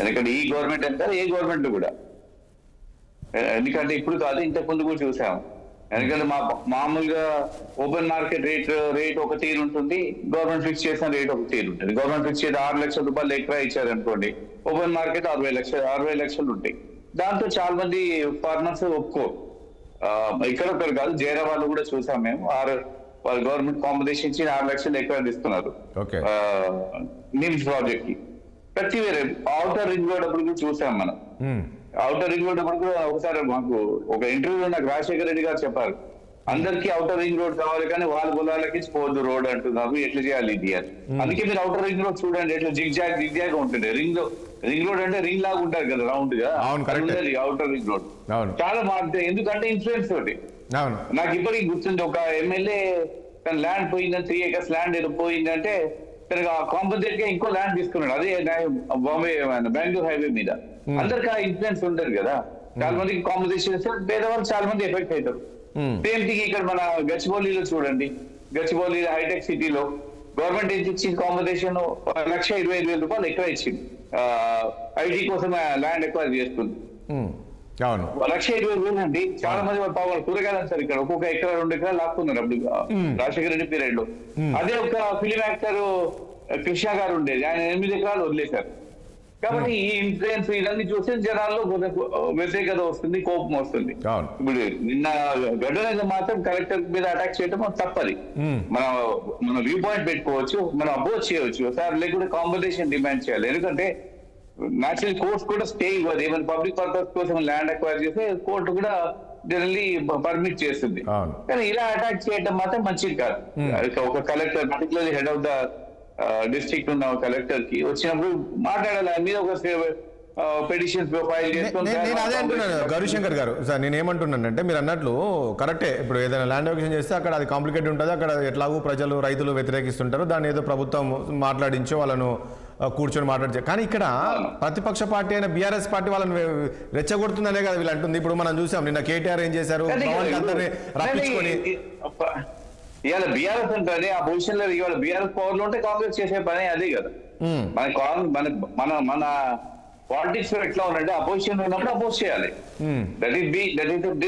ఎందుకంటే ఈ గవర్నమెంట్ అంటారు ఏ గవర్నమెంట్ కూడా ఎందుకంటే ఇప్పుడు కాదు, ఇంతకు ముందు కూడా చూసాము. ఎందుకంటే మామూలుగా ఓపెన్ మార్కెట్ రేట్ ఒక తీరు ఉంటుంది, గవర్నమెంట్ ఫిక్స్ చేసిన రేట్ ఒక తీరు ఉంటుంది. గవర్నమెంట్ ఫిక్స్ చేసి 6 లక్షల రూపాయలు ఎకరా ఇచ్చారనుకోండి, ఓపెన్ మార్కెట్ 60 లక్షలు ఉంటాయి. దాంతో చాలా మంది ఫార్మర్స్ ఒప్పుకోరు. ఇక్కడ ఒకరు కాదు, జైరాబాద్ కూడా చూసాం మేము. వాళ్ళు గవర్నమెంట్ కాంపిటీషన్ ఇచ్చి 6 లక్షలు ఎకరా ఇస్తున్నారు నిమ్స్ ప్రాజెక్ట్ కి. ప్రతి వేరే అవుటర్ రింగ్ రోడ్ అప్పుడు కూడా చూసాం మనం. అవుటర్ రింగ్ రోడ్ అప్పుడు కూడా ఒకసారి మాకు ఒక ఇంటర్వ్యూలో నాకు రాజశేఖర రెడ్డి గారు చెప్పారు, అందరికీ అవుటర్ రింగ్ రోడ్ కావాలి కానీ వాళ్ళ పొలాలకి పోదు రోడ్ అంటున్నారు, ఎట్లా చేయాలి ఇది అని. అందుకే మీరు అవుటర్ రింగ్ రోడ్ చూడండి, ఎట్లా జిగ్జాగ్ ఉంటుంది. రింగ్ రోడ్ అంటే రింగ్ లాగా ఉంటారు కదా, రౌండ్ గా అవుటర్ రింగ్ రోడ్. చాలా మారుతాయి, ఎందుకంటే ఇన్ఫ్లుయెన్స్ తోటి. నాకు ఇప్పటికీ గుర్తుంది, ఒక ఎమ్మెల్యే తన ల్యాండ్ పోయిందని 3 acres ల్యాండ్ ఏదో పోయిందంటే తనకు కాంపన్సేట్ గా ఇంకో ల్యాండ్ తీసుకున్నాడు, అదే బాంబే బెంగళూరు హైవే మీద. అందరికి ఆ ఇన్ఫ్లుయెన్స్ ఉంటుంది కదా, చాలా మందికి కాంపన్సేషన్ ఇస్తారు, పేదవాళ్ళు చాలా మంది ఎఫెక్ట్ అవుతారు. సేమ్ థింగ్ ఇక్కడ మన గచ్చిబౌలిలో చూడండి, గచ్చిబౌలి హైటెక్ సిటీలో గవర్నమెంట్ ఎంత ఇచ్చింది కాంపన్సేషన్? 1,25,000 రూపాయలు ఎక్కువ ఇచ్చింది, ఐటీ కోసం ల్యాండ్ ఎక్కువ చేస్తుంది. 1,25,000 అండి. చాలా మంది పాపం కూరగాయలు సార్ ఇక్కడ ఒక్కొక్క ఎకరా 2 ఎకరాలు లాక్కున్నారు అప్పుడు రాజశేఖర రెడ్డి పీరియడ్ లో. అదే ఒక ఫిలిం యాక్టర్ కృష్ణ గారు ఉండేది, ఆయన 8 ఎకరాలు వదిలేశారు. కాబట్టి ఈ ఇన్ఫ్లుయెన్స్ ఇవన్నీ చూస్తే జనాల్లో వ్యతిరేకత వస్తుంది, కోపం వస్తుంది. ఇప్పుడు నిన్న గడ్డనైతే మాత్రం కలెక్టర్ మీద అటాక్ చేయడం తప్పది. మన వ్యూ పాయింట్ పెట్టుకోవచ్చు, మనం అపోజ్ చేయవచ్చు సార్, లేకుంటే కాంపన్సేషన్ డిమాండ్ చేయాలి. ఎందుకంటే నేచురల్ కోర్ట్స్ కూడా స్టే ఇవ్వదు. ఏమైనా పబ్లిక్ పర్పస్ కోసం ల్యాండ్ అక్వైర్ చేస్తే కోర్టు కూడా జనరల్లీ పర్మిట్ చేస్తుంది. కానీ ఇలా అటాక్ చేయడం మాత్రం మంచిది కాదు. ఒక collector, particularly head of the district ఉన్న కలెక్టర్ కి వచ్చినప్పుడు మాట్లాడాలి, ఆయన మీద ఒక పెటిషన్స్ ఫైల్ చేసుకొని. నేను అదే అంటున్నాను గౌరీశంకర్ గారు సార్, నేను ఏమంటున్నానంటే మీరు అన్నట్లు కరెక్టే. ఇప్పుడు ఏదైనా ల్యాండ్ అక్విజిషన్ చేస్తే అక్కడ అది కాంప్లికేట్ ఉంటుంది, అక్కడ ఎట్లాగూ ప్రజలు రైతులు వ్యతిరేకిస్తుంటారు, దాన్ని ఏదో ప్రభుత్వం మాట్లాడించో వాళ్ళను కూర్చొని మాట్లాడితే. కానీ ఇక్కడ ప్రతిపక్ష పార్టీ అయిన బీఆర్ఎస్ పార్టీ వాళ్ళని రెచ్చగొడుతుందనే కదా వీళ్ళు అంటుంది. ఇప్పుడు మనం చూసాం నిన్న కేటీఆర్ ఏం చేశారు, అందరినీ రప్పించుకొని. ఇవాళ బీఆర్ఎస్ అంటే ఆ పొజిషన్ లో ఇవాళ బీఆర్ఎస్ పవర్ లో ఉంటే కాంగ్రెస్ చేసే పని అదే కదా. మన పాలిటిక్స్ లో ఎట్లా ఉందంటే అపోజిషన్ ఉన్నప్పుడు అపోజ్ చేయాలి. That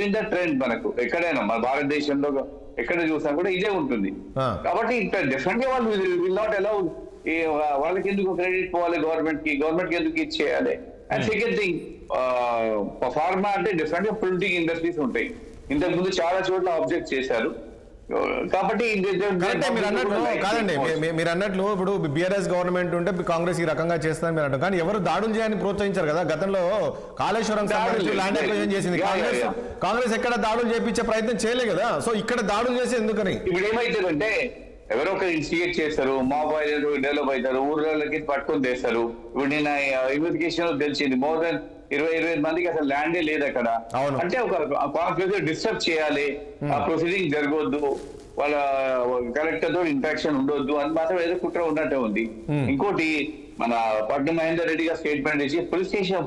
is the trend. మనకు ఎక్కడైనా మన భారతదేశంలో ఎక్కడ చూసినా కూడా ఇదే ఉంటుంది. కాబట్టి డెఫినెట్ గా వాళ్ళు విల్ నాట్ అలౌ. వాళ్ళకి ఎందుకు క్రెడిట్ పోవాలి గవర్నమెంట్ కి ఎందుకు ఇచ్చేయాలి. అండ్ సెకండ్ థింగ్, ఫార్మా అంటే డెఫినెట్ గా ప్రింటింగ్ ఇండస్ట్రీస్ ఉంటాయి. ఇంతకు ముందు చాలా చోట్ల ఆబ్జెక్ట్ చేశారు. కాబట్టి కాదండి, మీరు అన్నట్లు ఇప్పుడు బీఆర్ఎస్ గవర్నమెంట్ ఉంటే కాంగ్రెస్ ఈ రకంగా చేస్తారని మీరు అంటారు. కానీ ఎవరు దాడులు చేయని ప్రోత్సహించారు కదా. గతంలో కాళేశ్వరం ల్యాండ్ అక్విజిషన్ చేసింది కాంగ్రెస్, ఎక్కడ దాడులు చేయించే ప్రయత్నం చేయలేదు కదా. సో ఇక్కడ దాడులు చేసి ఎందుకని? ఇప్పుడు ఏమైతుందంటే ఎవరో ఒకరు ఇన్స్టిగేట్ చేస్తారు, మాబ్ డెవలప్ అవుతారు, ఊర్లకి పట్టుకొని తెస్తారు. ఇప్పుడు నేను ఇన్వెస్టిగేషన్ లో తెలిసింది మోర్ దెన్ 20 మందికి అసలు ల్యాండే లేదు అక్కడ. అంటే ఒక కాన్ఫ్లిక్ట్ డిస్టర్బ్ చేయాలి, ఆ ప్రొసీడింగ్ జరగవద్దు, వాళ్ళ కలెక్టర్ తో ఇంట్రాక్షన్ ఉండొద్దు అని మాత్రం ఏదో కుట్ర ఉన్నట్టే ఉంది. ఇంకోటి మన పట్నం మహేందర్ రెడ్డి గారు స్టేట్మెంట్ ఇచ్చి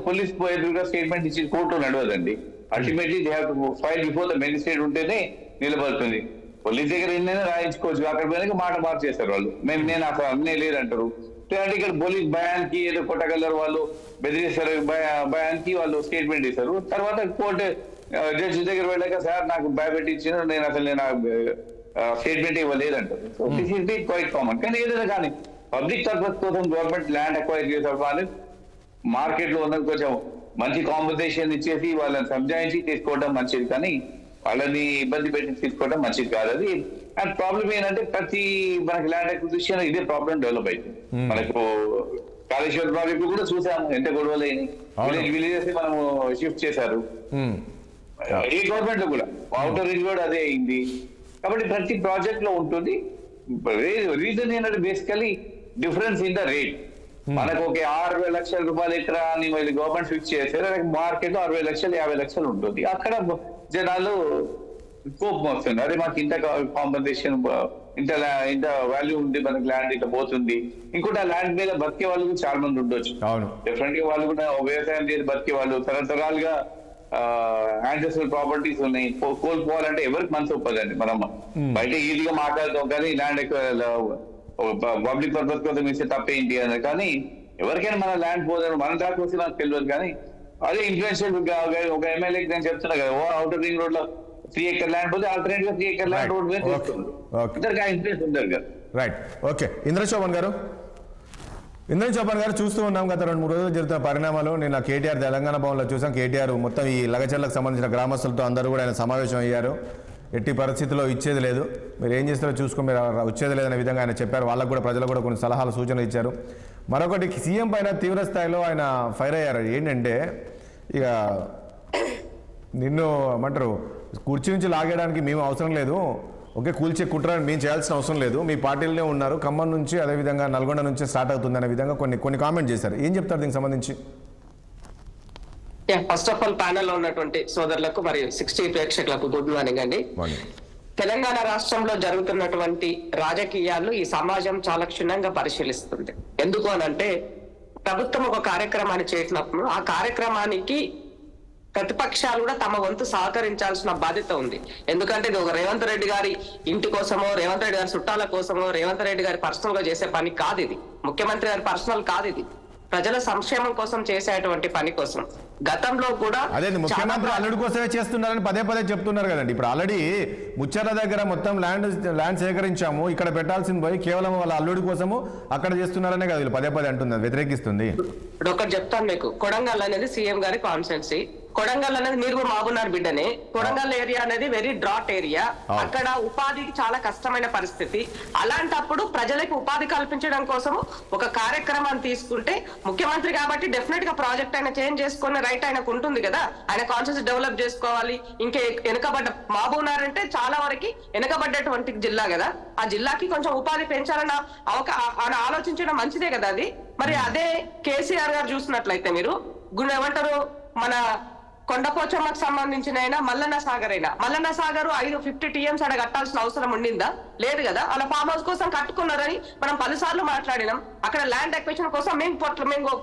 పోలీస్ ఎదురుగా స్టేట్మెంట్ ఇచ్చి కోర్టులో నడవదండి. Ultimately they have to file before the magistrate ఉంటేనే నిలబడుతుంది. పోలీస్ దగ్గర ఎన్నైనా రాయించుకోవచ్చు, అక్కడ పోయినాక మాట మార్చేస్తారు వాళ్ళు. నేను అసలు అన్నీ లేదంటారు. అంటే ఇక్కడ పోలీస్ భయానికి ఏదో కొట్టగలరు, వాళ్ళు బెదిరిస్తారు, భయానికి వాళ్ళు స్టేట్మెంట్ ఇస్తారు. తర్వాత కోర్టు జడ్జి దగ్గర వెళ్ళాక సార్ నాకు భయపెట్టించిన నేను స్టేట్మెంట్ ఇవ్వలేదంటారు. So this is the quite common. కానీ ఏదైనా కానీ పబ్లిక్ పర్పస్ కోసం గవర్నమెంట్ ల్యాండ్ అక్వైర్ చేసే మార్కెట్ లో ఉన్నది కొంచెం మంచి కాంపన్సేషన్ ఇచ్చేసి వాళ్ళని సంజాయించి తీసుకోవడం మంచిది, కానీ వాళ్ళని ఇబ్బంది పెట్టి తీసుకోవడం మంచిది కాదు. అది అండ్ ప్రాబ్లం ఏంటంటే ప్రతి మనకి ల్యాండ్ అక్విజిషన్ ఇదే ప్రాబ్లం డెవలప్ అవుతుంది. మనకు కాళేశ్వరం ప్రాజెక్టు కూడా చూసాము, ఎంత గొడవలు అయినాయి. విలేజెస్ మనము షిఫ్ట్ చేశారు ఏ గవర్నమెంట్ లో కూడా. అవుటర్ రింగ్ రోడ్ అదే అయింది. కాబట్టి ప్రతి ప్రాజెక్ట్ లో ఉంటుంది. రీజన్ ఏంటంటే basically difference in the rate. మనకు ఒక 60 లక్షల రూపాయలు ఎకరా అని వీళ్ళు గవర్నమెంట్ ఫిక్స్ చేశారు, మార్కెట్ లో 60 లక్షలు 50 లక్షలు ఉంటుంది. అక్కడ జనాలు కోపం వస్తుంది, అదే మాకు ఇంత కాంపన్సేషన్ ఇంత వాల్యూ ఉంది, మనకి ల్యాండ్ ఇట్లా పోతుంది. ఇంకోటి ఆ ల్యాండ్ మీద బతికే వాళ్ళు కూడా చాలా మంది ఉండొచ్చు. డెఫినెట్ గా వాళ్ళు కూడా వ్యవసాయం చేసి బతికే వాళ్ళు, తరతరాలుగా యాన్సెస్ట్రల్ ప్రాపర్టీస్ ఉన్నాయి. కోల్పోవాలంటే ఎవరికి మనసు ఒప్పదండి. మనం బయట ఈజీగా మాట్లాడతాం, కానీ ల్యాండ్ పబ్లిక్ పర్పస్ కోసం ఇస్తే తప్పేంటి అని. కానీ ఎవరికైనా మన ల్యాండ్ పోదని మన దాకా వస్తే నాకు తెలియదు, కానీ అదే ఇన్ఫ్లుయెన్షియల్ ఒక ఎమ్మెల్యేకి నేను చెప్తున్నా కదా, అవుటర్ రింగ్ రోడ్ లో 3 acre ల్యాండ్ పోతే ఆల్టర్నేట్ గా 3 acre ల్యాండ్ రోడ్ ఇద్దరికి ఇన్ఫ్లుయెన్స్ ఉంటారు కదా. Right, okay. ఇంద్రశోభన్ గారు చూస్తూ ఉన్నాం గత 2-3 రోజులు జరుగుతున్న పరిణామాలు. నిన్న కేటీఆర్ తెలంగాణ భవన్లో చూసాం. కేటీఆర్ మొత్తం ఈ లగచర్లకు సంబంధించిన గ్రామస్తులతో అందరూ కూడా ఆయన సమావేశం అయ్యారు. ఎట్టి పరిస్థితుల్లో ఇచ్చేది లేదు, మీరు ఏం చేస్తారో చూసుకో, మీరు వచ్చేది లేదనే విధంగా ఆయన చెప్పారు. వాళ్ళకు కూడా ప్రజలు కూడా కొన్ని సలహాలు సూచనలు ఇచ్చారు. మరొకటి, సీఎం పైన తీవ్ర స్థాయిలో ఆయన ఫైర్ అయ్యారు. ఏంటంటే ఇక నిన్ను ఏమంటారు, కుర్చీ నుంచి లాగేయడానికి మేము అవసరం లేదు, ఓకే, కూల్చే కుట్ర మేము చేయాల్సిన అవసరం లేదు, మీ పార్టీలనే ఉన్నారు, ఖమ్మం నుంచి అదేవిధంగా నల్గొండ నుంచి స్టార్ట్ అవుతుంది అనే విధంగా కొన్ని కామెంట్ చేశారు. ఏం చెప్తారు దీనికి సంబంధించి? ఫస్ట్ ఆఫ్ ఆల్ ప్యానెల్ లో ఉన్నటువంటి సోదరులకు మరియు 60 ప్రేక్షకులకు గుడ్ మార్నింగ్ అండి. తెలంగాణ రాష్ట్రంలో జరుగుతున్నటువంటి రాజకీయాలు ఈ సమాజం చాలా క్షుణ్ణంగా పరిశీలిస్తుంది. ఎందుకు అనంటే ప్రభుత్వం ఒక కార్యక్రమాన్ని చేసినప్పుడు ఆ కార్యక్రమానికి ప్రతిపక్షాలు కూడా తమ వంతు సహకరించాల్సిన బాధ్యత ఉంది. ఎందుకంటే ఇది ఒక రేవంత్ రెడ్డి గారి ఇంటి కోసమో, రేవంత్ రెడ్డి గారి చుట్టాల కోసమో, రేవంత్ రెడ్డి గారి పర్సనల్ గా చేసే పని కాదు ఇది. ముఖ్యమంత్రి గారి పర్సనల్ కాదు ఇది. ప్రజల సంక్షేమం కోసం చేసేటువంటి పని కోసం గతంలో కూడా అదే ముఖ్యమంత్రి అల్లుడి కోసమే చేస్తున్నారని పదే చెప్తున్నారు కదండి. ఇప్పుడు ఆల్రెడీ ముచ్చర్ల దగ్గర మొత్తం ల్యాండ్ సేకరించాము, ఇక్కడ పెట్టాల్సింది పోయి కేవలం వాళ్ళ అల్లుడి కోసము అక్కడ చేస్తున్నారనే కదా వీళ్ళు పదే అంటున్నారు, వ్యతిరేకిస్తుంది. ఇప్పుడు ఒకటి చెప్తాను మీకు, కొడంగల్ అనేది సీఎం గారి కాన్స్టిట్యున్సీ. కొడంగల్ అనేది మీరు కూడా మహబూబ్నగర్ బిడ్డనే. కొడంగల్ ఏరియా అనేది వెరీ డ్రాట్ ఏరియా. అక్కడ ఉపాధికి చాలా కష్టమైన పరిస్థితి. అలాంటప్పుడు ప్రజలకు ఉపాధి కల్పించడం కోసం ఒక కార్యక్రమాన్ని తీసుకుంటే ముఖ్యమంత్రి కాబట్టి డెఫినెట్ గా ప్రాజెక్ట్ ఆయన చేంజ్ చేసుకునే రైట్ ఆయనకు ఉంటుంది కదా. ఆయన కాన్స్టిట్యూన్సీ డెవలప్ చేసుకోవాలి. ఇంకే వెనుకబడ్డ మహబూబ్నగర్ అంటే చాలా వరకు వెనుకబడ్డటువంటి జిల్లా కదా. ఆ జిల్లాకి కొంచెం ఉపాధి పెంచాలన్న ఆలోచించడం మంచిదే కదా అది. మరి అదే కేసీఆర్ గారు చూసినట్లయితే మీరు ఏమంటారు, మన కొండపోచమ్మకు సంబంధించిన అయినా మల్లన్న సాగర్ అయినా, మల్లన్న సాగర్ 50 TMs అక్కడ కట్టాల్సిన అవసరం ఉండిందా? లేదు కదా. అలా ఫామ్ హౌస్ కోసం కట్టుకున్నారని మనం 10 సార్లు మాట్లాడినాం. అక్కడ ల్యాండ్ అక్విజిషన్ కోసం మేము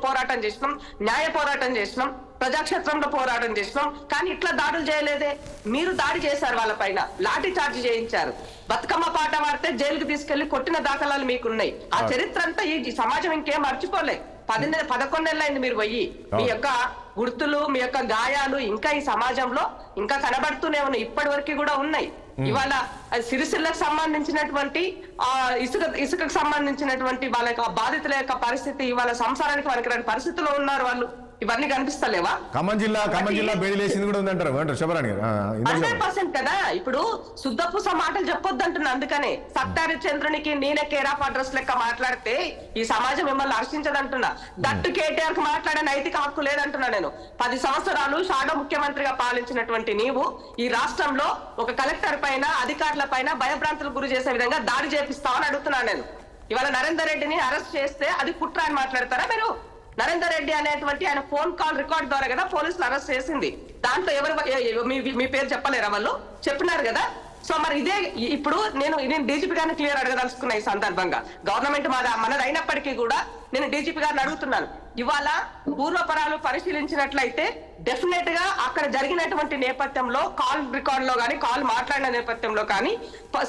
పోరాటం చేసినాం, న్యాయ పోరాటం చేసినాం, ప్రజాక్షేత్రంలో పోరాటం చేసినాం. కానీ ఇట్లా దాడులు చేయలేదే. మీరు దాడి చేశారు, వాళ్ళ పైన లాఠీ చార్జ్ చేయించారు, బతుకమ్మ పాట పాడితే జైలుకి తీసుకెళ్లి కొట్టిన దాఖలాలు మీకున్నాయి. ఆ చరిత్ర అంతా ఈ సమాజం ఇంకేం మర్చిపోలే. 11 ఏళ్ళైంది మీరు పోయి. మీ యొక్క గుర్తులు, మీ యొక్క గాయాలు ఇంకా ఈ సమాజంలో ఇంకా కనబడుతూనే ఉన్నాయి, ఇప్పటి వరకు కూడా ఉన్నాయి. ఇవాళ సిరిసిల్లకు సంబంధించినటువంటి ఇసుకకు సంబంధించినటువంటి వాళ్ళ యొక్క బాధితుల యొక్క పరిస్థితి, ఇవాళ సంసారానికి పనికిరాని పరిస్థితిలో ఉన్నారు వాళ్ళు. ఇవన్నీ కనిపిస్తలేవా? ఖమ్మం జిల్లా బేడిలేసింది కూడా ఉందంటారు 100% కదా. ఇప్పుడు శుద్ధపూస మాటలు చెప్పొద్దు అంటున్నా. అందుకనే సత్తారి చంద్రునికి నేనే కేర్ ఆఫ్ అడ్రస్ లెక్క మాట్లాడితే ఈ సమాజం మిమ్మల్ని హర్షించదంటున్నా. దట్టు కేటీఆర్ కు మాట్లాడే నైతిక హక్కు లేదంటున్నా నేను. 10 సంవత్సరాలు షాడో ముఖ్యమంత్రిగా పాలించినటువంటి నీవు ఈ రాష్ట్రంలో ఒక కలెక్టర్ పైన, అధికారుల పైన భయభ్రాంతులకు గురి చేసే విధంగా దాడి చేపిస్తామని అడుగుతున్నాను నేను. ఇవాళ నరేందర్ రెడ్డిని అరెస్ట్ చేస్తే అది కుట్ర అని మాట్లాడతారా మీరు? నరేందర్ రెడ్డి అనేటువంటి ఆయన ఫోన్ కాల్ రికార్డ్ ద్వారా కదా పోలీసులు అరెస్ట్ చేసింది. దాంట్లో ఎవరు మీ పేరు చెప్పలేరా? వాళ్ళు చెప్పినారు కదా. సో మరి ఇదే ఇప్పుడు నేను డీజీపీ గారిని క్లియర్ అడగదలుచుకున్నా ఈ సందర్భంగా. గవర్నమెంట్ మనది అయినప్పటికీ కూడా నేను డీజీపీ గారిని అడుగుతున్నాను. ఇవాళ పూర్వపరాలు పరిశీలించినట్లయితే డెఫినెట్ గా అక్కడ జరిగినటువంటి నేపథ్యంలో కాల్ రికార్డ్ లో కానీ, కాల్ మాట్లాడిన నేపథ్యంలో కానీ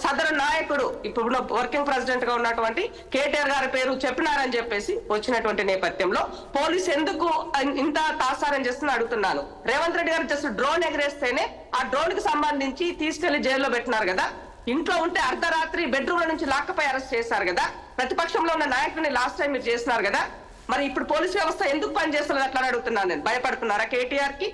సదరు నాయకుడు ఇప్పుడు వర్కింగ్ ప్రెసిడెంట్ గా ఉన్నటువంటి కేటీఆర్ గారి పేరు చెప్పినారని చెప్పేసి వచ్చినటువంటి నేపథ్యంలో పోలీసు ఎందుకు ఇంత తాసారం చేస్తుందని అడుగుతున్నాను. రేవంత్ రెడ్డి గారు జస్ట్ డ్రోన్ ఎగరేస్తేనే ఆ డ్రోన్ కి సంబంధించి తీసుకెళ్లి జైల్లో పెట్టినారు కదా. ఇంట్లో ఉంటే అర్ధరాత్రి బెడ్రూమ్ నుంచి లాక్కపై అరెస్ట్ చేశారు కదా. ప్రతిపక్షంలో ఉన్న నాయకుడిని లాస్ట్ టైం మీరు చేస్తున్నారు కదా. మరి ఇప్పుడు పోలీసు వ్యవస్థ ఎందుకు పనిచేస్తున్నది అట్లా అడుగుతున్నాను నేను. భయపడుతున్నారా కేటీఆర్ కి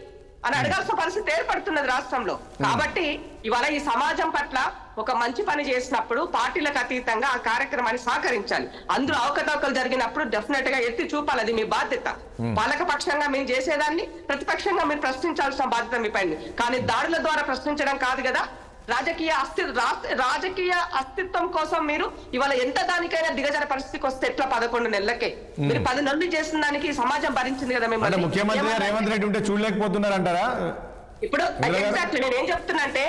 అని అడగాల్సిన పరిస్థితి ఏర్పడుతున్నది రాష్ట్రంలో. కాబట్టి ఇవాళ ఈ సమాజం పట్ల ఒక మంచి పని చేసినప్పుడు పార్టీలకు అతీతంగా ఆ కార్యక్రమాన్ని సహకరించాలి. అందులో అవకతవకలు జరిగినప్పుడు డెఫినెట్ గా ఎత్తి చూపాలి, అది మీ బాధ్యత. పాలక పక్షంగా మీరు చేసేదాన్ని ప్రతిపక్షంగా మీరు ప్రశ్నించాల్సిన బాధ్యత మీ పైన. కానీ దాడుల ద్వారా ప్రశ్నించడం కాదు కదా. రాజకీయ అస్తిత్వం కోసం మీరు ఇవాళ ఎంత దానికైనా దిగజారే పరిస్థితికి వస్తే ఎట్లా 11 నెలలకే మీరు 10 నెలలు చేసిన దానికి సమాజం భరించింది కదా. మేము ముఖ్యమంత్రి రేవంత్ రెడ్డి ఉంటే చూడలేకపోతున్నారంటారా? ఇప్పుడు ఎగ్జాక్ట్లీ నేను ఏం చెప్తున్నా అంటే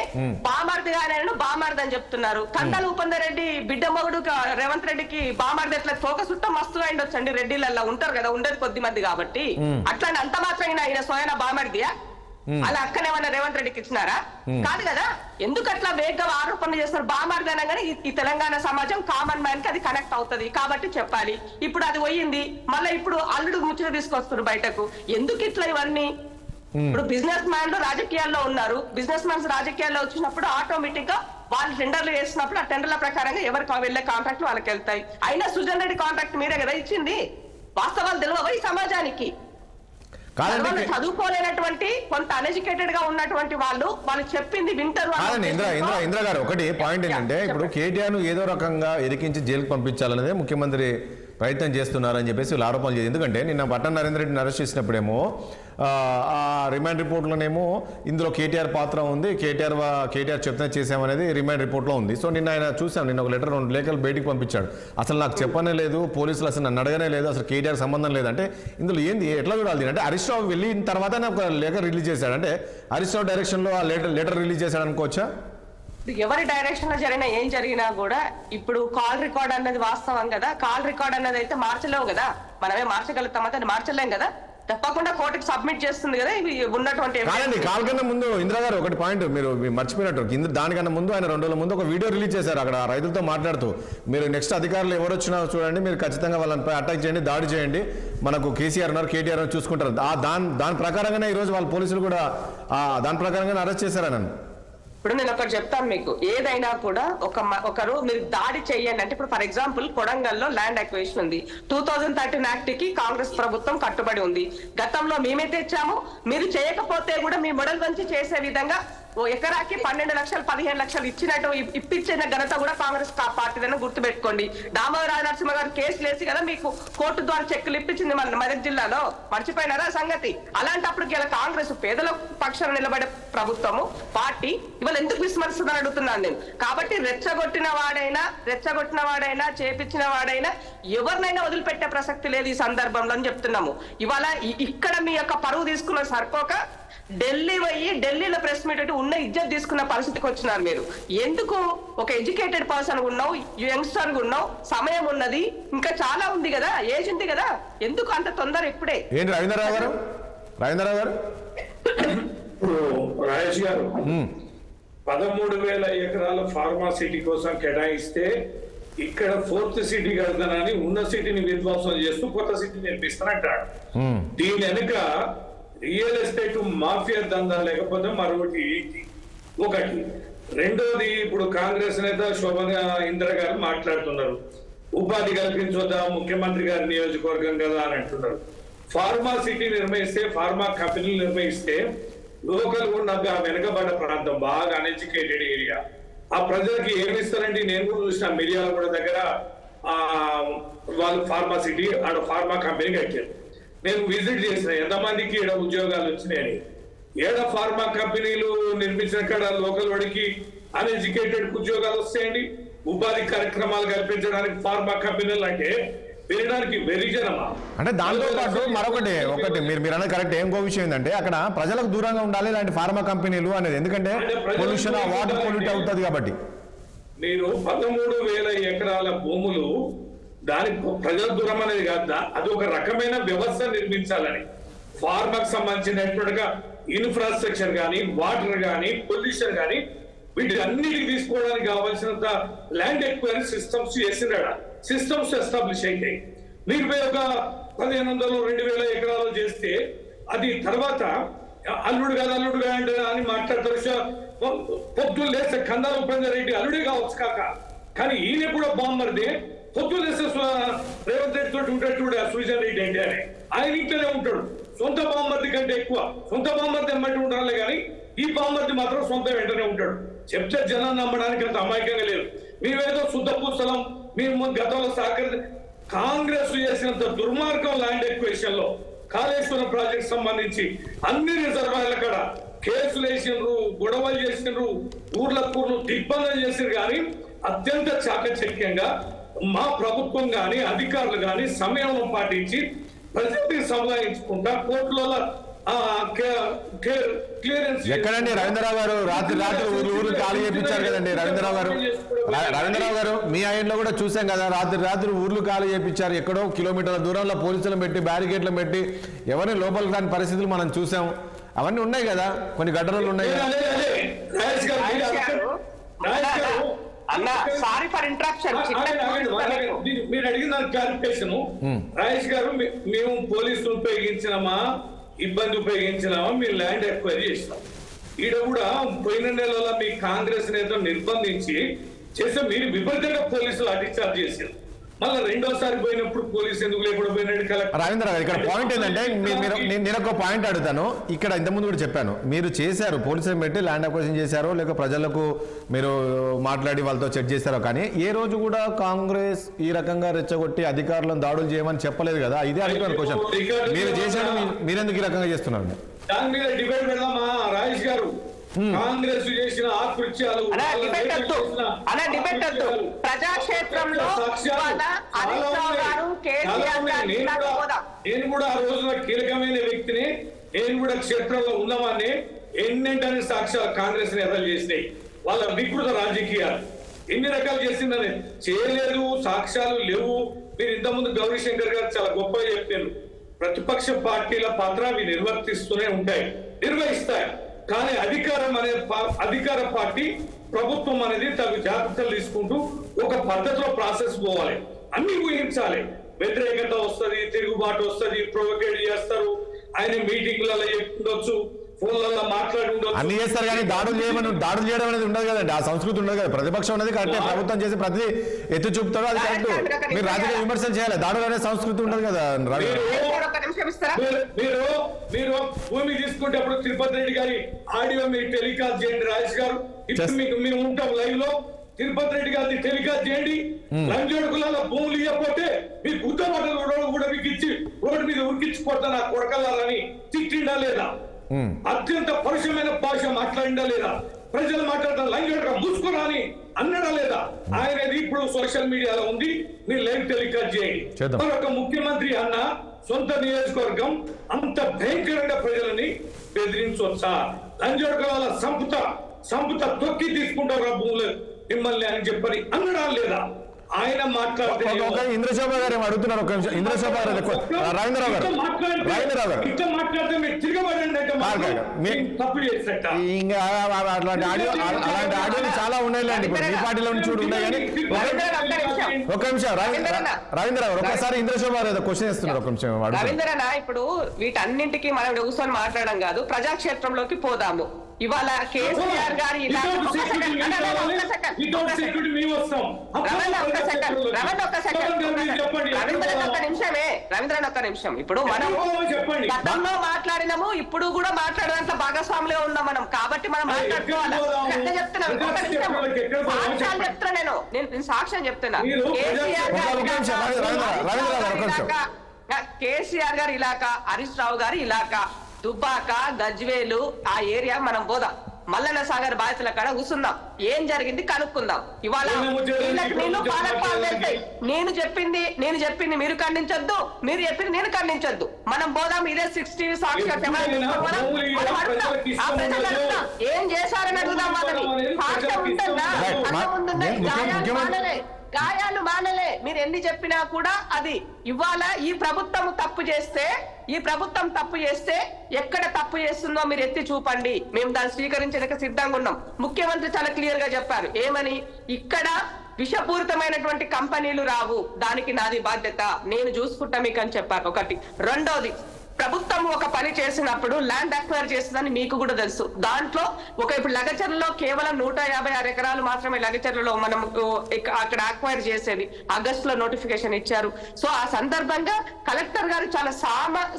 బామార్ది గారు బామార్ది అని చెప్తున్నారు. కందాల ఉపేందర్ రెడ్డి బిడ్డ మొగుడు రేవంత్ రెడ్డికి బామార్ది ఎట్లా ఫోకస్ ఉంటే మస్తుగా ఉండొచ్చండి. రెడ్డిలలో ఉంటారు కదా, ఉండేది కొద్ది మంది కాబట్టి. అట్లాంటి అంత మాత్రం ఆయన స్వయం బామార్దియా? అలా అక్కనేమన్నా రేవంత్ రెడ్డికి ఇచ్చినారా? కాదు కదా. ఎందుకు అట్లా వేగంగా ఆరోపణలు చేస్తారు? బామార్ది అనగానే ఈ తెలంగాణ సమాజం కామన్ మ్యాన్ కి అది కనెక్ట్ అవుతుంది కాబట్టి చెప్పాలి. ఇప్పుడు అది పోయింది, మళ్ళీ ఇప్పుడు అల్లుడు ముచ్చట తీసుకొస్తారు బయటకు. ఎందుకు ఇట్లా ఇవన్నీ? ఇప్పుడు బిజినెస్ మ్యాన్లు రాజకీయాల్లో ఉన్నారు. బిజినెస్ మ్యాన్స్ రాజకీయాల్లో వచ్చినప్పుడు ఆటోమేటిక్ గా వాళ్ళు టెండర్లు వేసినప్పుడు ఆ టెండర్ల ప్రకారంగా ఎవరికి వెళ్లే కాంట్రాక్ట్ వాళ్ళకి వెళ్తాయి. అయినా సుజన్ రెడ్డి కాంట్రాక్ట్ మీరే కదా ఇచ్చింది. వాస్తవాలు తెలియవు ఈ సమాజానికి. చదువుకోలేనటువంటి కొంత అన్ఎడ్యుకేటెడ్ గా ఉన్నటువంటి వాళ్ళు చెప్పింది వింటారు. ఇంద్ర గారు ఒకటి పాయింట్ ఏంటంటే ఇప్పుడు కేటీఆర్ ఏదో రకంగా ఇరికించి జైలుకు పంపించాలనేదే ముఖ్యమంత్రి ప్రయత్నం చేస్తున్నారని చెప్పేసి వీళ్ళు ఆరోపణలు చేసి, ఎందుకంటే నిన్న పట్టణ నరేంద్ర రెడ్డిని అరెస్ట్ చేసినప్పుడేమో ఆ రిమాండ్ రిపోర్ట్లోనేమో ఇందులో కేటీఆర్ పాత్ర ఉంది, కేటీఆర్ చెప్తే చేసామనేది రిమాండ్ రిపోర్ట్లో ఉంది. సో నిన్న ఆయన చూసాం, నిన్న ఒక లెటర్ 2 లేఖలు బయటికి పంపించాడు. అసలు నాకు చెప్పనే లేదు, పోలీసులు అసలు నన్ను అడగనే లేదు, అసలు కేటీఆర్ సంబంధం లేదంటే ఇందులో ఏంది ఎట్లా చూడాలి అంటే హరీష్ రావు వెళ్ళిన తర్వాత ఒక లేఖ రిలీజ్ చేశాడు. అంటే హరీష్ రావు డైరెక్షన్లో ఆ లెటర్ రిలీజ్ చేశాడు అనుకోవచ్చా? ఎవరి డైరెక్షన్ లో జరిగినా ఏం జరిగినా కూడా ఇప్పుడు కాల్ రికార్డ్ అన్నది వాస్తవం కదా. కాల్ రికార్డ్ అన్నది అయితే మార్చలేవు కదా, మనమే మార్చగలుగుతాం, అది మార్చలేం కదా. తప్పకుండా కోర్టుకి సబ్మిట్ చేస్తుంది కదా ఇవి ఉన్నటువంటి. కాల్ కన్నా ముందు ఇందిరా గారు ఒకటి పాయింట్ మీరు మర్చిపోయినట్టు, దానికన్నా ముందు ఆయన 2 రోజుల ముందు ఒక వీడియో రిలీజ్ చేశారు అక్కడ రైతులతో మాట్లాడుతూ. మీరు నెక్స్ట్ అధికారులు ఎవరు వచ్చినా చూడండి, మీరు ఖచ్చితంగా వాళ్ళని అటాక్ చేయండి, దాడి చేయండి, మనకు కేసీఆర్ ఉన్నారు, కేటీఆర్ చూసుకుంటారు. దాని ప్రకారంగానే ఈరోజు వాళ్ళ పోలీసులు కూడా దాని ప్రకారంగానే అరెస్ట్ చేశారు నన్ను. ఇప్పుడు నేను ఒకటి చెప్తాను మీకు, ఏదైనా కూడా ఒకరు మీరు దాడి చేయండి అంటే, ఇప్పుడు ఫర్ ఎగ్జాంపుల్ కొడంగల్లో ల్యాండ్ అక్విజిషన్ ఉంది. 2013 యాక్ట్ కి కాంగ్రెస్ ప్రభుత్వం కట్టుబడి ఉంది. గతంలో మేమే తెచ్చాము, మీరు చేయకపోతే కూడా మీ మొడల్ వంచి చేసే విధంగా ఎకరాకి 12 లక్షలు 15 లక్షలు ఇచ్చినట్టు ఇప్పించిన ఘనత కూడా కాంగ్రెస్ పార్టీదని గుర్తుపెట్టుకోండి. దామోదర నరసింహ గారు కేసులు వేసి కదా మీకు కోర్టు ద్వారా చెక్కులు ఇప్పించింది మన మెదక్ జిల్లాలో, మర్చిపోయినారా సంగతి? అలాంటప్పుడు ఇలా కాంగ్రెస్ పేదల పక్షాన నిలబడే ప్రభుత్వము పార్టీ ఇవాళ ఎందుకు విస్మరిస్తుందని అడుగుతున్నాను నేను. కాబట్టి రెచ్చగొట్టిన వాడైనా చేపించిన వాడైనా ఎవరినైనా వదిలిపెట్టే ప్రసక్తి లేదు ఈ సందర్భంలో అని చెప్తున్నాము. ఇవాళ ఇక్కడ మీ యొక్క పరువు తీసుకున్న సరిపోక ఢిల్లీలో ప్రెస్ మీట్ అంటే ఉన్న ఇజ్జత్ తీసుకున్న పరిస్థితికి వచ్చినారు మీరు. ఎందుకు? ఒక ఎడ్యుకేటెడ్ పర్సన్ ఉన్నావు, యంగ్స్టర్ ఉన్నావు, సమయం ఉన్నది, ఇంకా చాలా ఉంది కదా, ఏజ్ ఉంది కదా, ఎందుకు అంత తొందర ఇప్పుడే? ఏంటి రవీంద్రరావు గారు రాజేష్ గారు 13,000 ఎకరాల ఫార్మా సిటీ కోసం కేటాయిస్తే ఇక్కడ 4th సిటీ కడతానని ఉన్న సిటీని విధ్వంసం చేస్తూ కొత్త సిటీ నిర్మిస్తానంటాడు. దీని వెనుక రియల్ ఎస్టేట్ మాఫియా దందా లేకపోతే మరొకటి ఒకటి. రెండోది, ఇప్పుడు కాంగ్రెస్ నేత శోభన ఇంద్ర గారు మాట్లాడుతున్నారు, ఉపాధి కల్పించొద్దా ముఖ్యమంత్రి గారి నియోజకవర్గం కదా అని అంటున్నారు. ఫార్మా సిటీ నిర్మిస్తే, ఫార్మా కంపెనీలు నిర్మిస్తే లోకల్ ఉన్న వెనుకబడ్డ ప్రాంతం, బాగా అన్ఎడ్యుకేటెడ్ ఏరియా, ఆ ప్రజలకి ఏమి ఇస్తారండి? నేను కూడా చూసిన మిర్యాలగూడ దగ్గర వాళ్ళు ఫార్మా సిటీ ఆడ ఫార్మా కంపెనీ కట్టారు. నేను విజిట్ చేసిన ఎంతమందికి ఈడ ఉద్యోగాలు వచ్చినాయని. ఏడ ఫార్మా కంపెనీలు నిర్మించిన కాడ లోకల్ వాడికి అన్ఎడ్యుకేటెడ్ ఉద్యోగాలు వస్తాయండి. ఉపాధి కార్యక్రమాలు కల్పించడానికి ఫార్మా కంపెనీలు అంటే వినడానికి వెరిజనమా? అంటే దాంతో పాటు ఒకటి మీరు అనేది కరెక్ట్. ఇంకో విషయం ఏంటంటే అక్కడ ప్రజలకు దూరంగా ఉండాలి ఇలాంటి ఫార్మా కంపెనీలు అనేది, ఎందుకంటే పొల్యూషన్, వాటర్ పొల్యూట్ అవుతుంది కాబట్టి. మీరు 13,000 ఎకరాల భూములు దానికి ప్రజల దూరం అనేది కాదు, అది ఒక రకమైన వ్యవస్థ నిర్మించాలని. ఫార్మాకు సంబంధించినట్టుగా ఇన్ఫ్రాస్ట్రక్చర్ కానీ, వాటర్ కానీ, పొల్యూషన్ కానీ, వీటి అన్నిటికి తీసుకోవడానికి కావాల్సినంత ల్యాండ్ ఎక్వైరీ సిస్టమ్స్ చేసినాడా, సిస్టమ్స్ ఎస్టాబ్లిష్ అయితాయి. మీరు ఒక 1,500-2,000 ఎకరాలు చేస్తే అది తర్వాత అల్లుడుగా అంటే అని మాట్లాడతారు. పొద్దులు లేస్తే కందాల ఉపేందర్ రెడ్డి అల్లుడే కావచ్చు కాక, కానీ ఈయన కూడా బామ్మర్ది. పొద్దులు లేస్తే రేవంత్ రెడ్డి తోటి ఉంటాడు చూడ సుజన్ రెడ్డి అంటే అని, ఆయన ఇంట్లోనే ఉంటాడు. సొంత బామ్మర్ది కంటే ఎక్కువ సొంత బామ్మర్ది ఎమ్మటి ఉండాలి, కానీ ఈ బామ్మర్ది మాత్రం సొంత వెంటనే ఉంటాడు. చెప్తే జనాన్ని నమ్మడానికి అంత అమాయకంగా లేదు. మేమేదో శుద్ధ పూసలం, మేము గతంలో కాంగ్రెస్ చేసినంత దుర్మార్గం ల్యాండ్ ఎక్వేషన్ లో కాళేశ్వరం ప్రాజెక్ట్ సంబంధించి అన్ని రిజర్వాయర్ల కాడ కేసులు వేసిండ్రు, గొడవలు చేసిండ్రు, ఊర్లు దిగ్బంధం చేసిండ్రు. కానీ అత్యంత చాకచక్యంగా మా ప్రభుత్వం కానీ అధికారులు కానీ సమయంలో పాటించి ప్రజల్ని సంపాదించుకుంటా కోర్టులలో ఎక్కడండి రవీంద్రరావు గారు రాత్రి ఊర్లు ఖాళీ చేయించారు కదండి. రవీంద్రరావు గారు మీ ఆయనలో కూడా చూసాం కదా, రాత్రి ఊర్లు ఖాళీ చేయించారు. ఎక్కడో కిలోమీటర్ల దూరంలో పోలీసులను పెట్టి బ్యారికేడ్లు పెట్టి ఎవరిని లోపలికి రాని పరిస్థితులు మనం చూసాం. అవన్నీ ఉన్నాయి కదా, కొన్ని ఘటనలు ఉన్నాయి కదా. మీరు అడిగిన దానికి క్లారిఫికేషన్ రాజేష్ గారు, మేము పోలీసులు ఉపయోగించినమా ఇబ్బంది ఉపయోగించినామా, మీ ల్యాండ్ ఎక్వైరీ చేసినాం. ఈడ కూడా పోయిన నెలలో మీ కాంగ్రెస్ నేతలు నిర్బంధించి చేస్తే మీరు విపరీతంగా పోలీసులు అడిచార్జ్ చేశారు. మళ్ళీ రెండోసారి పోయినప్పుడు పోలీసు ఎందుకు లేకుండా పోయినట్టు రవీంద్ర గారు ఇక్కడ పాయింట్ ఏంటంటే నేను ఒక పాయింట్ అడుగుతాను. ఇక్కడ ఇంతకుముందు కూడా చెప్పాను, మీరు చేశారు పోలీసులు పెట్టి ల్యాండ్ అక్విజిషన్ చేశారో లేక ప్రజలకు మీరు మాట్లాడి వాళ్ళతో చెక్ చేశారో, కానీ ఏ రోజు కూడా కాంగ్రెస్ ఈ రకంగా రెచ్చగొట్టి అధికారులను దాడులు చేయమని చెప్పలేదు కదా. ఇదే అడుగుతాను క్వశ్చన్. మీరు చేశారు, మీరెందుకు ఈ రకంగా చేస్తున్నారు? దాని మీద డిబేట్ పెడదామా రాజేష్ గారు? కాంగ్రెస్ చేసిన ఆకృత్యాలు ప్రజాక్షేత్రంలో నేను కూడా ఆ రోజున కీలకమైన వ్యక్తిని, నేను కూడా క్షేత్రంలో ఉన్నవాన్ని. ఎన్నింటనే సాక్ష్యాలు కాంగ్రెస్ నేతలు చేసినాయి. వాళ్ళ వికృత రాజకీయాలు ఎన్ని రకాలు చేసిందని చేయలేదు, సాక్ష్యాలు లేవు. మీరు ఇంతకుముందు గౌరీశంకర్ గారు చాలా గొప్పగా చెప్పారు. ప్రతిపక్ష పార్టీల పాత్ర అవి నిర్వర్తిస్తూనే ఉంటాయి, నిర్వహిస్తాయి. కానీ అధికార పార్టీ ప్రభుత్వం అనేది తగు జాగ్రత్తలు తీసుకుంటూ ఒక పద్ధతిలో ప్రాసెస్ పోవాలి. అన్ని ఊహించాలి. వ్యతిరేకత వస్తుంది, తిరుగుబాటు వస్తుంది, ప్రొవోకేట్ చేస్తారు. ఆయన మీటింగ్లలో చెప్తుండొచ్చు, ఫోన్లలో మాట్లాడి ఉండొచ్చు, అన్ని చేస్తారు. కానీ దాడులు చేయడం అనేది ఉండదు కదండి. ఆ సంస్కృతి ఉండదు కదా. ప్రతిపక్షం అనేది కరెక్టే, ప్రభుత్వం చేసి ప్రతి ఎత్తి చూపుతారో అది కరెక్ట్. మీరు రాజకీయ విమర్శలు చేయాలి, దాడులు అనే సంస్కృతి ఉండదు కదా. మీరు భూమి తీసుకునేటప్పుడు తిరుపతి రెడ్డి గారి ఆడియో మీరు టెలికాస్ట్ చేయండి రాజేష్ గారు. ఇప్పుడు మీకు మేము ఉంటాం లైవ్ లో. తిరుపతి రెడ్డి గారిని టెలికాస్ట్ చేయండి. లంజోడుకులలో భూములు ఇవ్వకపోతే మీ గుద్దబట్టలు కూడా మీకు ఇచ్చి రోడ్డు మీద ఉరికించుకోవద్దా నా కొడకల్లారని తిట్టిండా లేదా? అత్యంత పరుషమైన భాష మాట్లాడిందా లేదా? ప్రజలు మాట్లాడతారు లంజోడుగా మూసుకురా అని అన్నడా లేదా? ఆయనది ఇప్పుడు సోషల్ మీడియాలో ఉంది, మీరు లైవ్ టెలికాస్ట్ చేయండి. మరొక ముఖ్యమంత్రి అన్న సొంత నియోజకవర్గం అంత భయంకరంగా ప్రజలని బెదిరించవచ్చా? లంజోడుకుల సంపుత తొక్కి తీసుకుంటారు భూములు మిమ్మల్ని అని చెప్పని అన్నడా లేదా? ఆయన మాట్లాడితే ఇంద్రశోభ గారు అడుగుతున్నారు. ఒక నిమిషం ఇంద్రశోభ గారు, రవీంద్రరావు గారు ఇట్లా మాట్లాడితే మీరు తిరగబడండి తప్పు చేసినట్ట. ఇంకా అలాంటి ఆడియోలు చాలా ఉన్నాయిలేండి. ఇప్పుడు మీ పార్టీలో చూడు ఉన్నాయి. కానీ ఒక నిమిషం రవీంద్రరావు గారు ఒకసారి ఇంద్రశోభ గారు క్వశ్చన్ ఇస్తున్నారు. ఒక నిమిషం రవీంద్రనా, ఇప్పుడు వీటన్నింటికి మనం కూర్చొని మాట్లాడడం కాదు, ప్రజాక్షేత్రంలోకి పోదాము. ఇవాళ కేసీఆర్ గారి రవీంద్రన్ ఒక్క నిమిషం. ఇప్పుడు మనం గతంలో మాట్లాడినాము, ఇప్పుడు కూడా మాట్లాడేంత భాగస్వాములే ఉన్నాం మనం. కాబట్టి మనం మాట్లాడుకోవాలి. సాక్ష్యాలు చెప్తున్నా, నేను సాక్ష్యం చెప్తున్నా. కేసీఆర్ గారి ఇలాకా, హరీష్ రావు గారి ఇలాకా, దుబ్బాక, గజ్వేలు ఆ ఏరియా మనం పోదాం. మల్లన్న సాగర్ బాధితుల కాడ కూర్చుందాం, ఏం జరిగింది కనుక్కుందాం. ఇవాళ నేను చెప్పింది మీరు ఖండించొద్దు, మీరు చెప్పింది నేను ఖండించొద్దు. మనం పోదాం, ఇదే 60 సాక్ష్యాలు ఏం చేశారని అడుగుదాం. వాళ్ళని సాక్ష్యం ఉంటుందా? గాయాలు మానలే, మీరు ఎన్ని చెప్పినా కూడా అది. ఇవాళ ఈ ప్రభుత్వం తప్పు చేస్తే ఎక్కడ తప్పు చేస్తుందో మీరు ఎత్తి చూపండి, మేము దాన్ని స్వీకరించడానికి సిద్ధంగా ఉన్నాం. ముఖ్యమంత్రి చాలా క్లియర్ గా చెప్పారు. ఏమని? ఇక్కడ విషపూరితమైనటువంటి కంపెనీలు రావు, దానికి నాది బాధ్యత, నేను చూసుకుంటా మీకు అని చెప్పారు. ఒకటి. రెండోది, ప్రభుత్వం ఒక పని చేసినప్పుడు ల్యాండ్ అక్వైర్ చేస్తుందని మీకు కూడా తెలుసు. దాంట్లో ఇప్పుడు లగచర్లలో కేవలం 156 ఎకరాలు మాత్రమే లగచర్లలో మనం అక్కడ అక్వైర్ చేసేది. ఆగస్టులో నోటిఫికేషన్ ఇచ్చారు. సో ఆ సందర్భంగా కలెక్టర్ గారు చాలా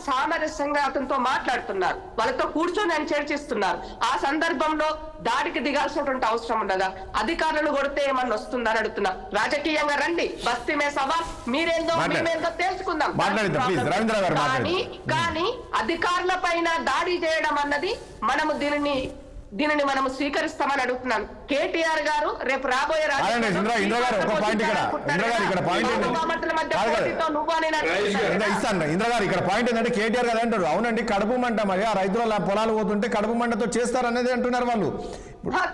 సామరస్యంగా అతనితో మాట్లాడుతున్నారు, వాళ్ళతో కూర్చొని ఆయన చర్చిస్తున్నారు. ఆ సందర్భంలో దాడికి దిగాల్సినటువంటి అవసరం ఉండదా? అధికారులను కొడితే ఏమన్నా వస్తుందని అడుగుతున్నా. రాజకీయంగా రండి, బస్తీమే సభ, మీరేందో మేమేందో తెలుసుకుందాం. కానీ అధికారుల పైన దాడి చేయడం అన్నది మనము దీనిని మనము స్వీకరిస్తామని అడుగుతున్నాను. కేటీఆర్ గారు రేపు రాబోయే ఇంద్ర గారు ఇక్కడ పాయింట్ ఏంటంటే కేటీఆర్ గారు అంటారు, అవునండి కడుపు మంట, మరి ఆ రైతుల పొలాలు పోతుంటే కడుపు మంటతో చేస్తారు అనేది అంటున్నారు వాళ్ళు.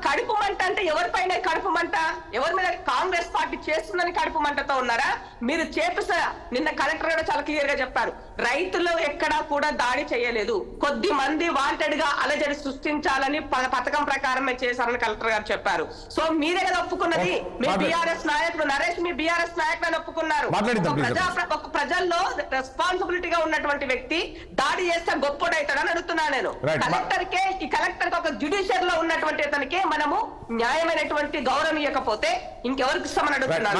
కడుపు మంట అంటే ఎవరిపైన కడుపు మంట? ఎవరి మీద? కాంగ్రెస్ పార్టీ చేస్తుందని కడుపు మంటతో ఉన్నారా మీరు? చేపిస్తా నిన్న కలెక్టర్ కూడా చాలా క్లియర్ గా చెప్పారు, రైతులు ఎక్కడా కూడా దాడి చేయలేదు, కొద్ది మంది వాంటెడ్ గా అలజడి సృష్టించాలని పథకం ప్రకారమే చేశారని కలెక్టర్ గారు చెప్పారు. సో మీరే కదా ఒప్పుకున్నది. మీ బీఆర్ఎస్ నాయకుడు నరేష్ మీ బీఆర్ఎస్ నాయకుడు ఒప్పుకున్నారు. ప్రజల్లో రెస్పాన్సిబిలిటీగా ఉన్నటువంటి వ్యక్తి దాడి చేస్తే గొప్పడైతాడని అడుగుతున్నా నేను. ఈ కలెక్టర్ కి ఒక జ్యుడిషియర్ లో ఉన్నటువంటి అతనికి మనము న్యాయమైనటువంటి గౌరవం ఇవ్వకపోతే ఇంకెవరికి ఇస్తామని అడుగుతున్నాను.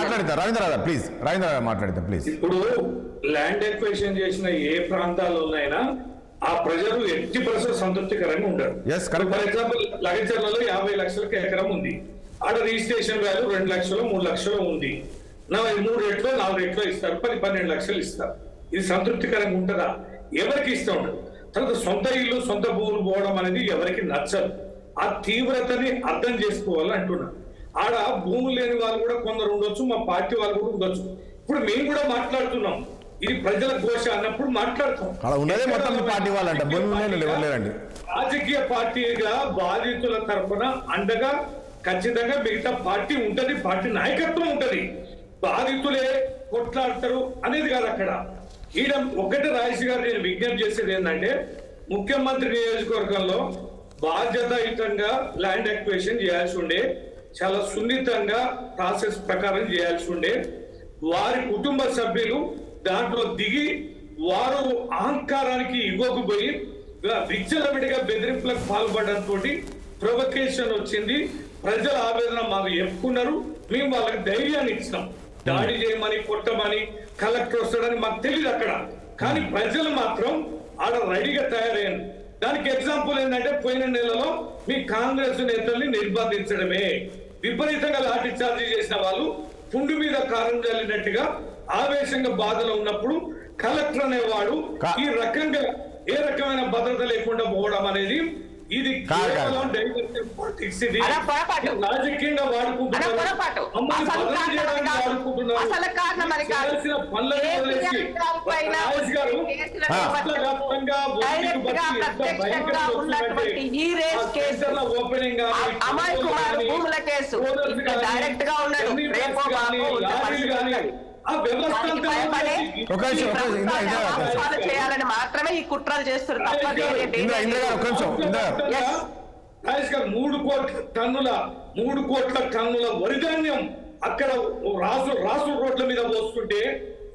ఇప్పుడు ల్యాండ్ ఎక్వేషన్ చేసిన ఏ ప్రాంతాల్లోనైనా ఆ ప్రజలు ఎట్టి పరిస్థితులు సంతృప్తికరంగా ఉంటారు. ఫర్ ఎగ్జాంపుల్ లగచర్లలో 50 లక్షలకి ఎకరం ఉంది, ఆడ రిజిస్ట్రేషన్ వాల్యూ 2 లక్షలు 3 లక్షలు ఉంది. 3 రెట్లు 4 రెట్లు ఇస్తారు, 10-12 లక్షలు ఇస్తారు. ఇది సంతృప్తికరంగా ఉంటుందా? ఎవరికి ఇష్టం ఉండదు. తర్వాత సొంత ఇల్లు సొంత భూములు పోవడం అనేది ఎవరికి నచ్చదు. ఆ తీవ్రతని అర్థం చేసుకోవాలని అంటున్నాను. ఆడ భూములు లేని వాళ్ళు కూడా కొందరు ఉండొచ్చు, మా పార్టీ వాళ్ళు కూడా ఉండొచ్చు. ఇప్పుడు మేము కూడా మాట్లాడుతున్నాం, ఇది ప్రజల ఘోష అన్నప్పుడు మాట్లాడుతాం. రాజకీయ పార్టీగా బాధితుల తరఫున అండగా ఖచ్చితంగా మిగతా పార్టీ ఉంటది, పార్టీ నాయకత్వం ఉంటది. బాధితులే కొట్లాడతారు అనేది కాదు అక్కడ. ఈడ ఒకటి రాజేష్ గారు నేను విజ్ఞప్తి చేసేది ఏంటంటే, ముఖ్యమంత్రి నియోజకవర్గంలో బాధ్యతాయుతంగా ల్యాండ్ ఎక్వేషన్ చేయాల్సి ఉండే, చాలా సున్నితంగా ప్రాసెస్ ప్రకారం చేయాల్సి ఉండే. వారి కుటుంబ సభ్యులు దాంట్లో దిగి వారు అహంకారానికి ఇవ్వకపోయి విచ్చలవిడిగా బెదిరింపులకు పాల్పడడంతో ప్రొవకేషన్ వచ్చింది. ప్రజల ఆవేదన మాకు చెప్పుకున్నారు, మేము వాళ్ళకి ధైర్యాన్ని ఇచ్చినాం. దాడి చేయమని కొట్టమని కలెక్టర్ వస్తాడని మాకు తెలియదు అక్కడ, కానీ ప్రజలు మాత్రం ఆడ రెడీగా తయారయ్యారు. దానికి ఎగ్జాంపుల్ ఏంటంటే, పోయిన నెలలో మీ కాంగ్రెస్ నేతల్ని నిర్బంధించడమే. విపరీతంగా లాఠీ చార్జీ చేసిన వాళ్ళు పుండు మీద కారం జల్లినట్టుగా ఆవేశంగా బాధలో ఉన్నప్పుడు కలెక్టర్ అనేవాడు ఈ రకంగా ఏ రకమైన భద్రత లేకుండా పోవడం అనేది ఇది కేవలం డైవర్షన్ పాలిటిక్స్. ఇది రాజకీయంగా వాడుకుంటున్నారు, ఓపెనింగ్ చేయాలని మాత్రమే ఈ కుట్రలు చేస్తున్నారు. 3 కోట్ల టన్నుల వరిధాన్యం అక్కడ రాసు రోడ్ల మీద పోస్తుంటే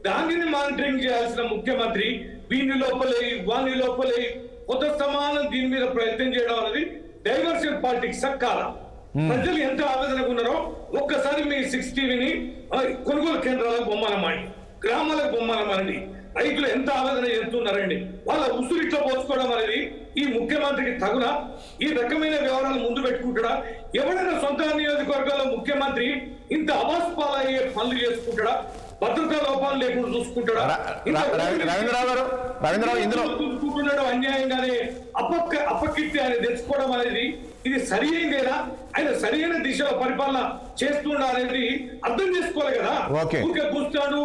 దానిని మానిటరింగ్ చేయాల్సిన ముఖ్యమంత్రి వీని లోపలే కొత్త సమానం దీని మీద ప్రయత్నం చేయడం అనేది డైవర్షన్ పాలిటిక్స్ కాదా? ప్రజలు ఎంత ఆవేదనగా ఉన్నారో ఒక్కసారి మీ 6 టీవీని కొనుగోలు కేంద్రాలకు బొమ్మనమండి, గ్రామాలకు బొమ్మనమండి. రైతులు ఎంత ఆవేదన చేస్తున్నారండి, వాళ్ళ ఉసురు ఇట్లా పోసుకోవడం అనేది ఈ ముఖ్యమంత్రికి తగునా? ఈ రకమైన వ్యవహారాలు ముందు పెట్టుకుంటాడా? ఎవరైనా సొంత నియోజకవర్గాల్లో ముఖ్యమంత్రి ఇంత అవాస్పాలయ్యే పనులు చేసుకుంటాడా? భద్రతా లోపాలు లేకుండా చూసుకుంటాడా? చూసుకుంటున్నాడు అన్యాయంగానే అపకీర్తి ఆయన తెచ్చుకోవడం అనేది ఇది సరి అయిందేనా? ఆయన సరైన దిశలో పరిపాలన చేస్తుండ అనేది అర్థం చేసుకోవాలి కదా. ఊరికే కూర్చాడు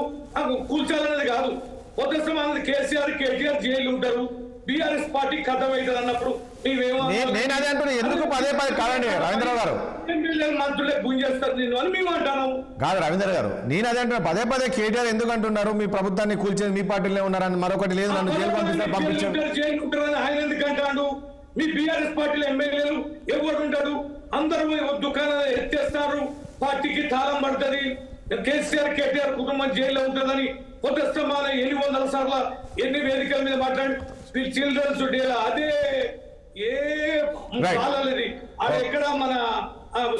కూల్చాలనేది కాదు. కొత్త సమాజం కేసీఆర్ కేటీఆర్ జైలు ఉంటారు, బీఆర్ఎస్ పార్టీ కథం అవుతుంది అన్నప్పుడు నేను అదే అంటున్నా. ఎందుకు పదే కాదండి రవీంద్రరావు గారు, మంత్రులే గుంజేస్తారు నిన్ను అని మేము అంటాను. కాదు రవీంద్ర గారు, నేను అదే అంటున్నా. పదే కేటీఆర్ ఎందుకు అంటున్నారు మీ ప్రభుత్వాన్ని కూల్చేది మీ పార్టీలో ఉన్నారని? మరొకటి లేదు, నన్ను జైలు పంపించారు. జైలు ఉంటారని ఆయన ఎందుకు అంటాడు? మీ బీఆర్ఎస్ పార్టీలో ఎమ్మెల్యేలు ఎవరు ఉంటాడు? అందరూ దుకాణాలు ఎత్తేస్తారు, పార్టీకి తాళం పడుతుంది, కేసీఆర్ కేటీఆర్ కుటుంబం జైల్లో ఉంటుందని కొత్త సమాన 800 సార్లు ఎన్ని వేదికల మీద మాట్లాడి చిల్డ్రన్స్ డే అదే ఏ పాలది అది ఎక్కడ మన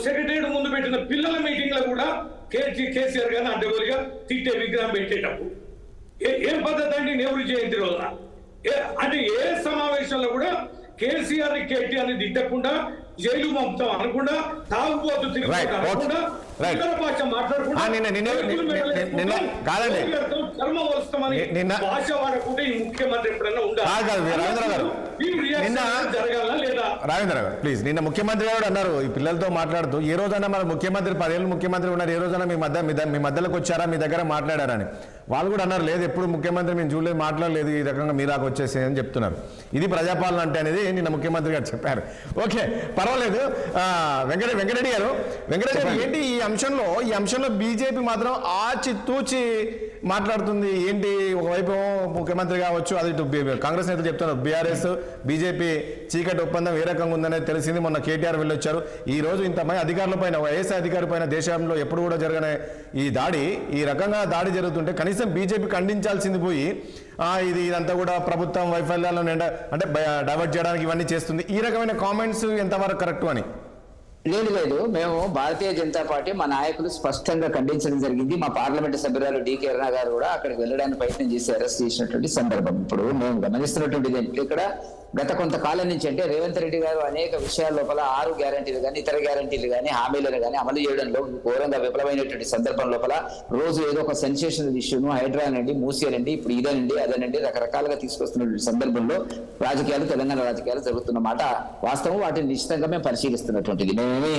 సెక్రటరీ ముందు పెట్టిన పిల్లల మీటింగ్ లో కూడా కేసీఆర్ గారిని అడ్డగోలుగా తిట్టే విగ్రహం పెట్టేటప్పుడు ఏం పద్ధతి అండి? నెహ్రూ జయంతి రోజున అంటే ఏ సమావేశంలో కూడా కేసీఆర్ ని కేటీఆర్ ని తిట్టకుండా జైలు పంపుతాం అనకుండా తాగుబోతు తిరుగుకుండా భాష మాట్లాడకుండా చర్మ వస్తామని భాష వాడకుండా ఈ ముఖ్యమంత్రి ఎప్పుడన్నా ఉండాలి. రాజేంద్ర గారు ప్లీజ్, నిన్న ముఖ్యమంత్రి గారు అన్నారు ఈ పిల్లలతో మాట్లాడుతూ, ఏ రోజైనా మన ముఖ్యమంత్రి 10 ఏళ్ళు ముఖ్యమంత్రి ఉన్నారు, ఏ రోజైనా మీ మధ్యలోకి వచ్చారా, మీ దగ్గర మాట్లాడారని. వాళ్ళు కూడా అన్నారు లేదు, ఎప్పుడు ముఖ్యమంత్రి మేము చూడలేదు, మాట్లాడలేదు, ఈ రకంగా మీరాకు వచ్చేసి అని చెప్తున్నారు. ఇది ప్రజాపాలన అంటే అనేది నిన్న ముఖ్యమంత్రి గారు చెప్పారు. ఓకే, పర్వాలేదు. వెంకటరెడ్డి గారు ఏంటి ఈ అంశంలో బీజేపీ మాత్రం ఆచితూచి మాట్లాడుతుంది ఏంటి? ఒకవైపు ముఖ్యమంత్రి కావచ్చు, అది కాంగ్రెస్ నేతలు చెప్తున్నారు బీఆర్ఎస్ బీజేపీ చీకటి ఒప్పందం ఏ రకంగా ఉందనేది తెలిసింది. మొన్న కేటీఆర్ వెళ్ళొచ్చారు. ఈ రోజు ఇంతమంది అధికారుల పైన, వైఎస్ఆర్ అధికారి పైన దేశంలో ఎప్పుడు కూడా జరగని ఈ రకంగా దాడి జరుగుతుంటే కనీసం బీజేపీ ఖండించాల్సింది పోయి ఇదంతా కూడా ప్రభుత్వం వైఫల్యాలను అంటే డైవర్ట్ చేయడానికి ఇవన్నీ చేస్తుంది. ఈ రకమైన కామెంట్స్ ఎంతవరకు కరెక్ట్ అని? లేదు, మేము భారతీయ జనతా పార్టీ మా నాయకులు స్పష్టంగా ఖండించడం జరిగింది. మా పార్లమెంట్ సభ్యురాలు డికే అరుణ గారు కూడా అక్కడికి వెళ్ళడానికి ప్రయత్నం చేసి అరెస్ట్ చేసినటువంటి సందర్భం. ఇప్పుడు మేము గమనిస్తున్నటువంటిది ఇక్కడ గత కొంతకాలం నుంచి అంటే రేవంత్ రెడ్డి గారు అనేక విషయాల లోపల 6 గ్యారంటీలు కానీ ఇతర గ్యారంటీలు కానీ హామీలను కానీ అమలు చేయడంలో ఘోరంగా విఫలమైనటువంటి సందర్భం లోపల రోజు ఏదో ఒక సెన్సేషనల్ ఇష్యూను హైడ్రా అనండి, మూసీ అనండి, ఇప్పుడు ఇదేనండి అదేనండి రకరకాలుగా తీసుకొస్తున్నటువంటి సందర్భంలో రాజకీయాలు, తెలంగాణ రాజకీయాలు జరుగుతున్న మాట వాస్తవం. వాటిని నిశ్చితంగా మేము పరిశీలిస్తున్నటువంటిది. మేమేమీ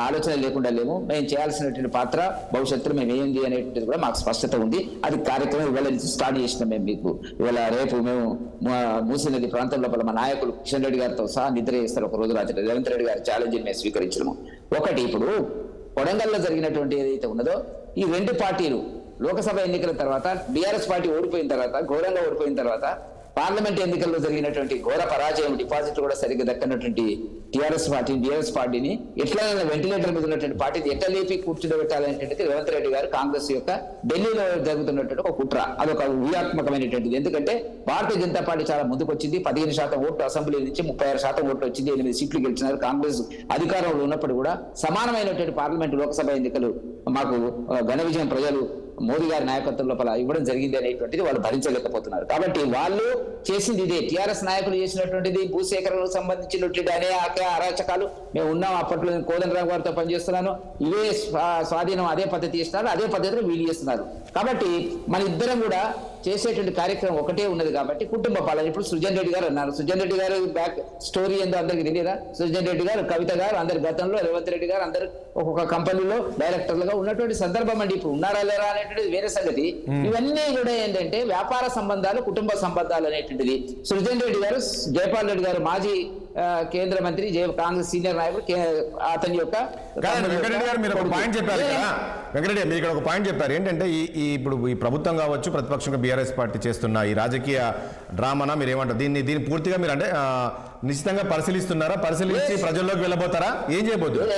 ఆలోచన లేకుండా లేము. మేము చేయాల్సినటువంటి పాత్ర భవిష్యత్తులో మేము ఏంది అనేటువంటిది కూడా మాకు స్పష్టత ఉంది. అది కార్యక్రమం ఇవాళ నుంచి స్టార్ట్ చేసినాం. మేము మీకు ఇవాళ రేపు మేము మూసీ నది ప్రాంతం లోపల మా నాయకులు కిషన్ రెడ్డి గారితో సహా నిద్ర చేస్తారు ఒక రోజు రాత్రి. రేవంత్ రెడ్డి గారి ఛాలెంజ్ మేము స్వీకరించడము. ఒకటి, ఇప్పుడు కొడంగల్లో జరిగినటువంటి ఏదైతే ఉన్నదో ఈ 2 పార్టీలు లోకసభ ఎన్నికల తర్వాత బీఆర్ఎస్ పార్టీ ఓడిపోయిన తర్వాత, ఘోరంగా ఓడిపోయిన తర్వాత పార్లమెంట్ ఎన్నికల్లో జరిగినటువంటి ఘోర పరాజయం, డిపాజిట్లు కూడా సరిగ్గా దక్కనటువంటి బీఆర్ఎస్ పార్టీని ఎట్లైనా వెంటిలేటర్ మీద ఉన్నటువంటి పార్టీని ఎట్లా లేపి కూర్చుండబెట్టాలనేటువంటిది రేవంత్ రెడ్డి గారు కాంగ్రెస్ యొక్క ఢిల్లీలో జరుగుతున్నటువంటి ఒక కుట్ర. అదొక వ్యూహాత్మకమైనటువంటిది. ఎందుకంటే భారతీయ జనతా పార్టీ చాలా ముందుకు వచ్చింది. 15% ఓట్లు అసెంబ్లీ నుంచి 36% ఓట్లు వచ్చింది. 8 సీట్లు గెలిచినారు. కాంగ్రెస్ అధికారంలో ఉన్నప్పుడు కూడా సమానమైనటువంటి పార్లమెంట్ లోక్సభ ఎన్నికలు మాకు ఘన విజయం ప్రజలు మోదీ గారి నాయకత్వం లోపల ఇవ్వడం జరిగింది అనేటువంటిది వాళ్ళు భరించలేకపోతున్నారు. కాబట్టి వాళ్ళు చేసింది ఇదే. టీఆర్ఎస్ నాయకులు చేసినటువంటిది భూసేకరణకు సంబంధించినటువంటి అనేక అరాచకాలు మేము ఉన్నాం. అప్పట్లో నేను కోదండరావు గారితో పనిచేస్తున్నాను. ఇవే స్వాధీనం అదే పద్ధతి చేస్తున్నారు, అదే పద్ధతిలో వీళ్ళు చేస్తున్నారు. కాబట్టి మన ఇద్దరం కూడా చేసేటువంటి కార్యక్రమం ఒకటే ఉన్నది. కాబట్టి కుటుంబ పాలన. ఇప్పుడు సృజన్ రెడ్డి గారు అన్నారు. సృజన్ రెడ్డి గారు బ్యాక్ స్టోరీ ఏందో అందరికి తెలియదా? సృజన్ రెడ్డి గారు, కవిత గారు అందరి గతంలో రేవంత్ రెడ్డి గారు అందరు ఒక్కొక్క కంపెనీలో డైరెక్టర్లుగా ఉన్నటువంటి సందర్భం అండి. ఇప్పుడు ఉన్నారా లేరా అనేటువంటిది వేరే సంగతి. ఇవన్నీ కూడా ఏంటంటే వ్యాపార సంబంధాలు, కుటుంబ సంబంధాలు అనేటువంటిది. సృజన్ రెడ్డి గారు, జయపాల్ రెడ్డి గారు మాజీ కేంద్ర మంత్రి, కాంగ్రెస్ సీనియర్ నాయకుడు, అతని యొక్క వెంకటరెడ్డి గారు మీరు ఒక పాయింట్ చెప్పారు కదా. వెంకటరెడ్డి మీరు ఇక్కడ ఒక పాయింట్ చెప్పారు ఏంటంటే ఇప్పుడు ఈ ప్రభుత్వం కావచ్చు, ప్రతిపక్షంగా బీఆర్ఎస్ పార్టీ చేస్తున్న ఈ రాజకీయ డ్రామానా మీరు ఏమంటారు? దీన్ని పూర్తిగా మీరు అంటే నిశ్చితంగా పరిశీలిస్తున్నారా? పరిశీలించి ప్రజల్లోకి వెళ్ళబోతారా? ఏం చేయబోతున్నారు?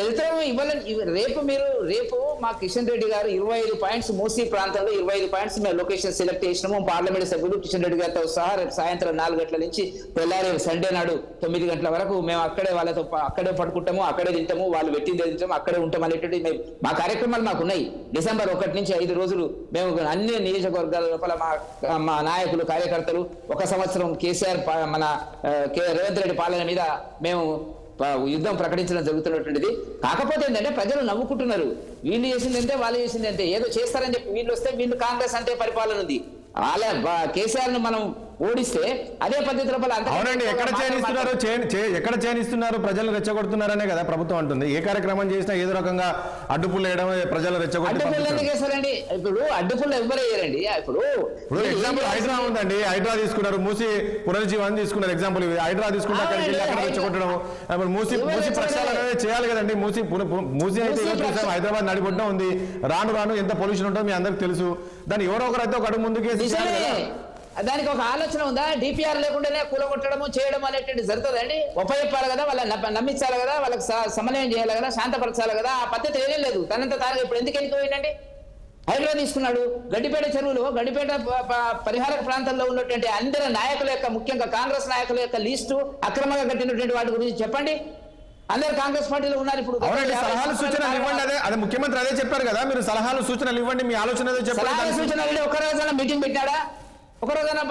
రేపు మా కిషన్ రెడ్డి గారు 25 పాయింట్స్ మూసీ ప్రాంతంలో 25 పాయింట్స్ మేము లొకేషన్ సెలెక్ట్ చేసినాము. పార్లమెంట్ సభ్యులు కిషన్ రెడ్డి గారితో సహా రేపు సాయంత్రం 4 గంటల నుంచి తెల్లారి సండే నాడు 9 గంటల వరకు మేము అక్కడే వాళ్ళతో అక్కడే పడుకుంటాము, అక్కడే తింటాము, వాళ్ళు పెట్టింది తింటాము, అక్కడే ఉంటాం అనేటువంటి మా కార్యక్రమాలు మాకు ఉన్నాయి. డిసెంబర్ 1 నుంచి 5 రోజులు మేము అన్ని నియోజకవర్గాల లోపల మా నాయకులు, కార్యకర్తలు 1 సంవత్సరం కేసీఆర్ మన రేవంత్ రెడ్డి పాలన మీద మేము యుద్ధం ప్రకటించడం జరుగుతున్నటువంటిది. కాకపోతే ఏంటంటే ప్రజలు నవ్వుకుంటున్నారు. వీళ్ళు చేసిందంటే వాళ్ళు చేసిందంటే ఏదో చేస్తారని చెప్పి వీళ్ళు వస్తే వీళ్ళు కాంగ్రెస్ అంటే పరిపాలన ఉంది. అలా కేసీఆర్ ను మనం ఓడిస్తే అదే పద్ధతిలో అవునండి. ఎక్కడ చేయనిస్తున్నారు? ప్రజలు రెచ్చగొడుతున్నారనే కదా ప్రభుత్వం అంటుంది. ఏ కార్యక్రమం చేసినా ఏదో రకంగా అడ్డుపుల్లు వేయడం, ప్రజలు రెచ్చగొట్టారండి. ఇప్పుడు అడ్డుపుల్లు ఎవరు వేయరండి. ఇప్పుడు ఎగ్జాంపుల్ హైడ్రా ఉందండి. హైడ్రా తీసుకున్నారు, మూసి పునరుజ్జీవనం తీసుకున్నారు. ఎగ్జాంపుల్ హైడ్రా తీసుకుంటే అక్కడికి వెళ్ళి అక్కడ రెచ్చగొట్టడం. ఇప్పుడు మూసి ప్రక్షాళన చేయాలి కదండి. మూసి అయితే చూసాం, హైదరాబాద్ నడిబొడ్డ ఉంది. రాను ఎంత పొల్యూషన్ ఉంటుందో మీ అందరికి తెలుసు. దాన్ని ఎవరో ఒకరు అయితే ఒక అడుగు ముందుకేసి దానికి ఒక ఆలోచన ఉందా? డిపిఆర్ లేకుండానే కూలగొట్టడము చేయడం అనేటువంటి జరుగుతుందండి. ఉపయోగపాలి కదా, వాళ్ళని నమ్మించాలి కదా, వాళ్ళకి సమన్వయం చేయాలి కదా, శాంతపరచాలి కదా. ఆ పద్ధతి ఏదేం లేదు. తనంత తాను ఇప్పుడు ఎందుకు వెళ్ళిపోయిందండి? హైడ్రా తీసుకున్నాడు. గడ్డిపేట చెరువులు, గడ్డిపేట పరిహారక ప్రాంతంలో ఉన్నటువంటి అందరి నాయకుల యొక్క, ముఖ్యంగా కాంగ్రెస్ నాయకుల యొక్క లిస్టు అక్రమంగా కట్టినటువంటి వాటి గురించి చెప్పండి. అందరు కాంగ్రెస్ పార్టీలో ఉన్నారు. ఇప్పుడు సలహాలు సూచనలు ఇవ్వండి. అదే ముఖ్యమంత్రి అదే చెప్పారు కదా, మీరు సలహాలు సూచనలు ఇవ్వండి, మీ ఆలోచన సూచనలు. ఒక రోజున మీటింగ్ పెట్టాడా? ఒక రోజున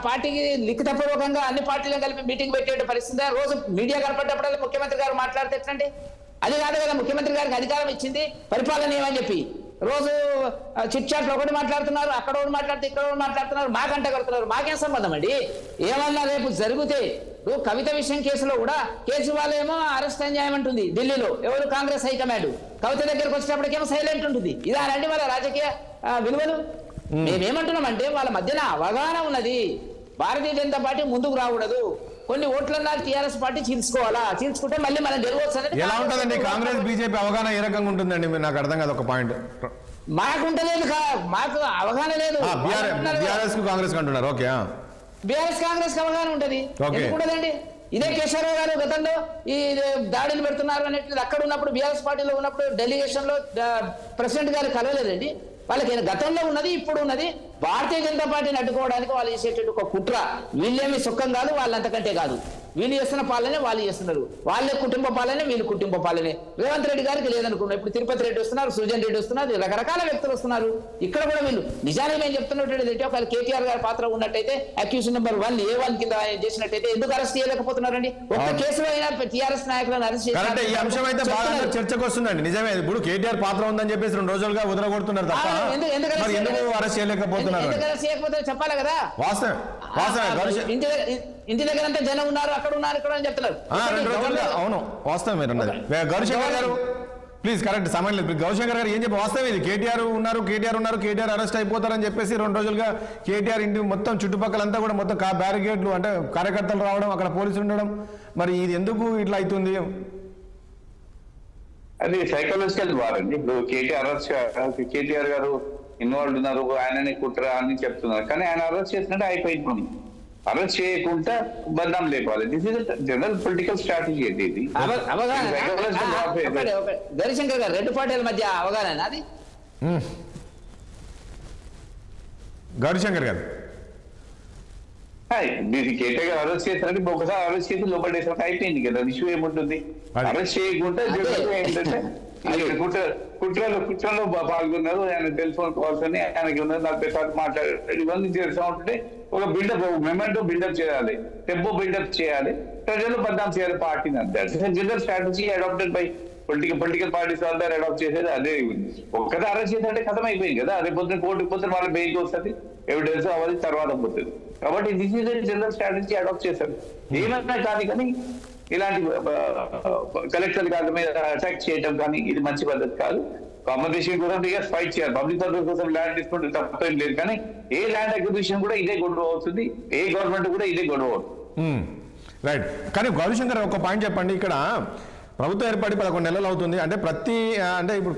పార్టీకి లిఖితపూర్వకంగా అన్ని పార్టీలను కలిపి మీటింగ్ పెట్టే పరిస్థితి. రోజు మీడియా కనపడ్డప్పుడల్లా ముఖ్యమంత్రి గారు మాట్లాడితే ఎట్లండి? అది కాదు కదా ముఖ్యమంత్రి గారికి అధికారం ఇచ్చింది పరిపాలన ఏమని చెప్పి. రోజు చిట్ చాట్లు ఒకటి మాట్లాడుతున్నారు, అక్కడ ఒకటి మాట్లాడితే ఇక్కడ ఒకటి మాట్లాడుతున్నారు, మాకంట కడుతున్నారు. మాకేం సంబంధం అండి? ఏమన్నా రేపు జరిగితే కవిత విషయం కేసులో కూడా కేజ్రీవాల్ ఏమో అరెస్ట్ చేయమంటుంది ఢిల్లీలో, ఎవరు కాంగ్రెస్ హైకమాండ్. కవిత దగ్గరకు వచ్చేటప్పటికేమో సైలెంట్ ఉంటుంది. ఇదా రండి వాళ్ళ రాజకీయ విలువలు. మేమేమంటున్నామంటే వాళ్ళ మధ్యన అవగాహన ఉన్నది. భారతీయ జనతా పార్టీ ముందుకు రాకూడదు, కొన్ని ఓట్లన్నా టీఆర్ఎస్ పార్టీ చీల్చుకోవాలా, చీల్చుకుంటే మళ్ళీ మనం గెలవచ్చు. ఎలా ఉంటుందండి కాంగ్రెస్ బీజేపీ అవగాహన ఏ రకంగా ఉంటుందండి? మీరు నాకు అర్థం కాదు ఒక పాయింట్. మాకుంటలేదు, మాకు అవగాహన లేదు. బీఆర్ఎస్ కు కాంగ్రెస్ అంటున్నారు. ఓకే, బీఆర్ఎస్ కాంగ్రెస్ కి అవగాహన ఉంటది, ఎందుకుంటదండి? ఇదే కేశవరావు గారు గతంలో ఈ దాడిని పెడుతున్నారు అనేటిది అక్కడ ఉన్నప్పుడు బీఆర్ఎస్ పార్టీలో ఉన్నప్పుడు డెలిగేషన్ లో ప్రెసిడెంట్ గారు కలవలేదండి. వాళ్ళకి గతంలో ఉన్నది ఇప్పుడు ఉన్నది. భారతీయ జనతా పార్టీని అడ్డుకోవడానికి వాళ్ళు చేసేటట్టు ఒక కుట్ర. వీళ్ళేమి సుఖం కాదు, వాళ్ళంతకంటే కాదు. వీళ్ళు చేస్తున్న పాలనే వాళ్ళు చేస్తున్నారు, వాళ్ళే కుటుంబ పాలనే వీళ్ళు కుటుంబ పాలనే. రేవంత్ రెడ్డి గారికి లేదనుకున్నాం, ఇప్పుడు తిరుపతి రెడ్డి వస్తున్నారు, సుజన్ రెడ్డి వస్తున్నారు, రకరకాల వ్యక్తులు వస్తున్నారు. ఇక్కడ కూడా వీళ్ళు నిజానికి మేము చెప్తున్నట్టు ఒకవేళ కేటీఆర్ గారి పాత్ర ఉన్నట్టయితే అక్యూషన్ నెంబర్ 1 A1 కింద చేసినట్టయితే ఎందుకు అరెస్ట్ చేయలేకపోతున్నారండి? ఒక్క కేసులో అయినా టీఆర్ఎస్ నాయకులను అరెస్ట్ చేయాలి. ఈ అంశం అయితే బాగా చర్చకు వస్తుందండి. నిజమే, ఇప్పుడు కేటీఆర్ పాత్ర ఉందని చెప్పేసి 2 రోజులుగా వదలగొడుతున్నారు తప్ప ఎందుకు అరెస్ట్ చేయలేకపోతున్నారు? ఎందుకు అరెస్ట్ చేయకపోతే చెప్పాలి కదా. ఇంటి దగ్గర అంతా జనం ఉన్నారు, అక్కడ ఉన్నారు, ఇక్కడ అని చెప్తున్నారు. 2 రోజులుగా. అవును, వాస్తవం మీరు అన్నది. గౌరీశంకర్ గారు ప్లీజ్ కరెక్ట్, సమయం లేదు. గౌరీశంకర్ గారు ఏం చెప్పి వాస్తవం ఇది. కేటీఆర్ ఉన్నారు, కేటీఆర్ అరెస్ట్ అయిపోతారని చెప్పేసి 2 రోజులుగా కేటీఆర్ ఇంటి మొత్తం చుట్టుపక్కలంతా కూడా మొత్తం బ్యారికేడ్లు, అంటే కార్యకర్తలు రావడం, అక్కడ పోలీసులు ఉండడం, మరి ఇది ఎందుకు ఇట్లా అవుతుంది? అది సైకలాజికల్ వార్ అండి. ఇప్పుడు కేటీఆర్ గారు ఇన్వాల్వ్ ఉన్నారు, ఆయనని కుట్ర అని చెప్తున్నారు, కానీ ఆయన అరెస్ట్ చేసినట్టు అయిపోయింది. అరెస్ట్ చేయకుండా బదనాం లేపాలి. This is general political strategy అండి ఇది. గౌరీశంకర్ గారు, 2 పార్టీల మధ్య అవగాహన అది. గౌరీశంకర్ గారు కేటీఆర్ గారు అరెస్ట్ చేస్తారంటే ఒకసారి అరెస్ట్ చేసి లోపడేసినట్టు అయిపోయింది కదా. ఇష్యూ ఏముంటుంది? అరెస్ట్ చేయకుండా ఏంటంటే కుట్రలో పాల్గొన్నారు, ఆయన టెలిఫోన్ కాల్స్ అని ఆయనకి ఉన్నది 40 సార్లు మాట్లాడారు. ఇవన్నీ చేస్తా ఉంటే ఒక బిల్డప్, మెమెంటో బిల్డప్ చేయాలి, టెంపో బిల్డప్ చేయాలి, ప్రజలు బద్నాం చేయాలి పార్టీని. అంతే general strategy adopted by political parties అందరూ అడాప్ట్ చేసేది అదే. ఒక్కటే అరెస్ట్ చేసేదంటే కథం అయిపోయింది కదా. అదే పొద్దున కోర్టుకు పోతే వాళ్ళ బెయిల్కి వస్తుంది, ఎవిడెన్స్ అవన్నీ తర్వాత పోతుంది. కాబట్టి this is general strategy adopt చేశారు. ఏమన్నా కానీ ఇలాంటి కలెక్టర్ గారి మీద అటాక్ చేయడం కానీ ఇది మంచి పద్ధతి కాదు. కాంపిటీషన్ కోసం ఫైట్ చేయాలి. పబ్లిక్ పర్పస్ కోసం ల్యాండ్ తీసుకుంటే తప్పేం లేదు, కానీ ఏ ల్యాండ్ అక్విజిషన్ కూడా ఇదే గొడవ అవుతుంది, ఏ గవర్నమెంట్ కూడా ఇదే గొడవ అవుతుంది. రైట్. కానీ గౌరీశంకర్ ఒక పాయింట్ చెప్పండి. ఇక్కడ ప్రభుత్వం ఏర్పడి 11 నెలలు అవుతుంది. అంటే ఇప్పుడు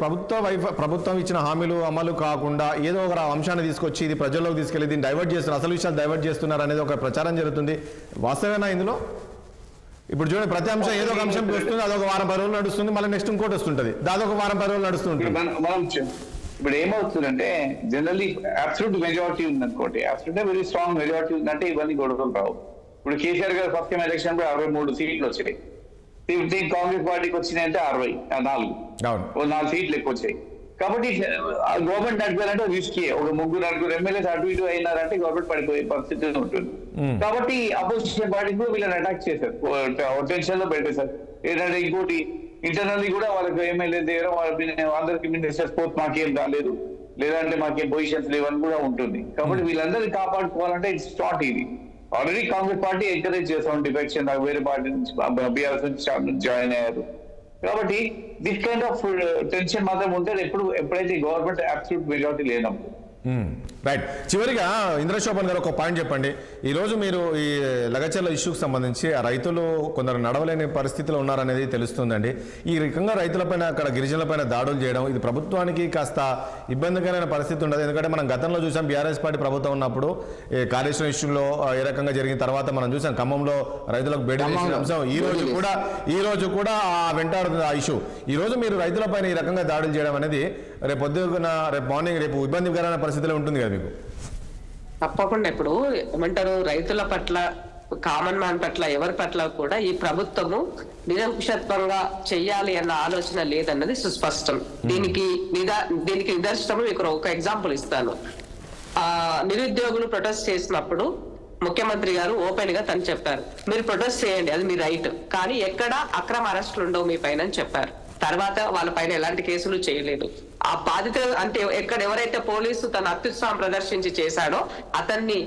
ప్రభుత్వం ఇచ్చిన హామీలు అమలు కాకుండా ఏదో ఒక అంశాన్ని తీసుకొచ్చి ఇది ప్రజల్లోకి తీసుకెళ్లి దీన్ని డైవర్ట్ చేస్తున్నారు, అసలు విషయాలు డైవర్ట్ చేస్తున్నారు అనేది ఒక ప్రచారం జరుగుతుంది. వాస్తవేనా ఇందులో? ఇప్పుడు చూడండి, ప్రతి అంశం ఏదో ఒక అంశం వస్తుంది, అదొక వారం 10 రోజులు నడుస్తుంది, మళ్ళీ నెక్స్ట్ ఇంకోటి వస్తుంటది, దాదొక వారం 10 రోజులు నడుస్తుంది. ఇప్పుడు ఏమవుతుందంటే జనరల్లీ అబ్సల్యూట్ మెజారిటీ ఉందనుకోండి, అబ్సల్యూట్ వెరీ స్ట్రాంగ్ మెజారిటీ ఉందంటే ఇవన్నీ గొడవలు రావు. ఇప్పుడు కేసీఆర్ గారు ఫస్ట్ టైం ఎలక్షన్ 63 సీట్లు వచ్చాయి. కాంగ్రెస్ పార్టీకి వచ్చినాయంటే 64 సీట్లు ఎక్కువ వచ్చాయి. కాబట్టి గవర్నమెంట్ నడిపారంటే రిస్కీ. ఒక 3 ఎమ్మెల్యేస్ అటు ఇటు అయినారంటే గవర్నమెంట్ పడిపోయే పరిస్థితి ఉంటుంది. కాబట్టి అపోజిషన్ పార్టీ కూడా వీళ్ళని అటాక్ చేశారు, టెన్షన్ లో పెట్టేశారు. ఏంటంటే ఇంకోటి ఇంటర్నల్లీ కూడా వాళ్ళకి ఎమ్మెల్యే దగ్గర అందరికి మినిస్టర్స్ పోతే మాకేం రాలేదు, లేదంటే మాకేం పొజిషన్స్ లేవని కూడా ఉంటుంది. కాబట్టి వీళ్ళందరినీ కాపాడుకోవాలంటే it's not easy. Already Congress party encourage చేస్తాం డిఫెక్షన్, వేరే పార్టీ నుంచి బీఆర్ఎస్ నుంచి జాయిన్ అయ్యారు. కాబట్టి దిస్ కైండ్ ఆఫ్ టెన్షన్ మాత్రం ఉంటుంది ఎప్పుడైతే గవర్నమెంట్ అబ్సల్యూట్ మెజారిటీ లేనప్పుడు. రైట్. చివరిగా ఇంద్రశోభన్ గారు ఒక పాయింట్ చెప్పండి. ఈరోజు మీరు ఈ లగచర్ల ఇష్యూకి సంబంధించి ఆ రైతులు కొందరు నడవలేని పరిస్థితిలో ఉన్నారనేది తెలుస్తుందండి. ఈ రకంగా రైతులపైన, అక్కడ గిరిజనులపైన దాడులు చేయడం ఇది ప్రభుత్వానికి కాస్త ఇబ్బందికరమైన పరిస్థితి ఉండదు. ఎందుకంటే మనం గతంలో చూసాం, బీఆర్ఎస్ పార్టీ ప్రభుత్వం ఉన్నప్పుడు కాళేశ్వరం ఇష్యూలో ఏ రకంగా జరిగిన తర్వాత మనం చూసాం, ఖమ్మంలో రైతులకు బేడి అంశం ఈ రోజు కూడా వెంటాడుతుంది ఆ ఇష్యూ. ఈ రోజు మీరు రైతులపైన ఈ రకంగా దాడులు చేయడం అనేది రేపు మార్నింగ్ ఇబ్బందికరమైన పరిస్థితిలో ఉంటుంది కదా మీకు? తప్పకుండా. ఇప్పుడు ఏమంటారు, రైతుల పట్ల, కామన్ మ్యాన్ పట్ల, ఎవరి పట్ల కూడా ఈ ప్రభుత్వము నిరంకుశత్వంగా చెయ్యాలి అన్న ఆలోచన లేదన్నది సుస్పష్టం. దీనికి నిదర్శనం ఇక్కడ ఒక ఎగ్జాంపుల్ ఇస్తాను. నిరుద్యోగులు ప్రొటెస్ట్ చేసినప్పుడు ముఖ్యమంత్రి గారు ఓపెన్ గా తను చెప్పారు, మీరు ప్రొటెస్ట్ చేయండి, అది మీ రైట్, కానీ ఎక్కడ అక్రమ అరెస్టులు ఉండవు మీ పైన అని చెప్పారు. తర్వాత వాళ్ళ పైన ఎలాంటి కేసులు చేయలేదు. ఆ బాధిత అంటే ఎవరైతే పోలీసు తన అత్యుత్సాహం ప్రదర్శించి చేశాడో అతన్ని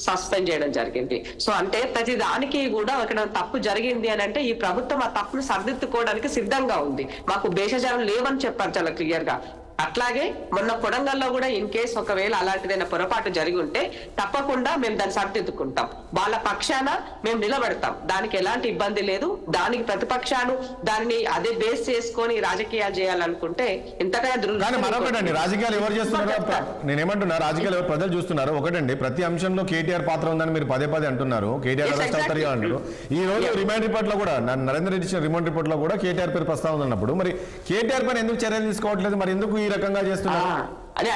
సస్పెండ్ చేయడం జరిగింది. సో అంటే ప్రతి దానికి కూడా ఇక్కడ తప్పు జరిగింది అని అంటే ఈ ప్రభుత్వం ఆ తప్పును సరిదిద్దుకోవడానికి సిద్ధంగా ఉంది. మాకు భేషజాలు లేవని చెప్పారు చాలా క్లియర్ గా. అట్లాగే మొన్న కొడంగల్లో కూడా ఇన్ కేసు ఒకవేళ అలాంటిదైనా పొరపాటు జరిగి ఉంటే తప్పకుండా మేము దాన్ని సరిదిద్దుకుంటాం. వాళ్ళ పక్షాన మేము నిలబడతాం, దానికి ఎలాంటి ఇబ్బంది లేదు. దానికి ప్రతిపక్షాలు దాన్ని అదే బేస్ చేసుకొని రాజకీయాలు చేయాలనుకుంటే ఇంతకన్నా మరొకటండి, రాజకీయాలు ఎవరు చేస్తున్నారు? నేనేమంటున్నా, రాజకీయాలు ఎవరు ప్రజలు చూస్తున్నారు. ఒకటండి, ప్రతి అంశంలో కేటీఆర్ పాత్ర ఉందని మీరు పదే పదే అంటున్నారు. కేటీఆర్ అరెస్ట్ అవుతారు అంటారు. ఈ రోజు రిమాండ్ రిపోర్ట్ లో కూడా నరేంద్ర రెడ్డి ఇచ్చిన రిమాండ్ రిపోర్ట్ లో కూడా కేటీఆర్ పేరు ప్రస్తావన ఉన్నప్పుడు మరి కేటీఆర్ పైన ఎందుకు చర్యలు తీసుకోవట్లేదు? మరి ఎందుకు ఈ రకంగా చేస్తున్నారు?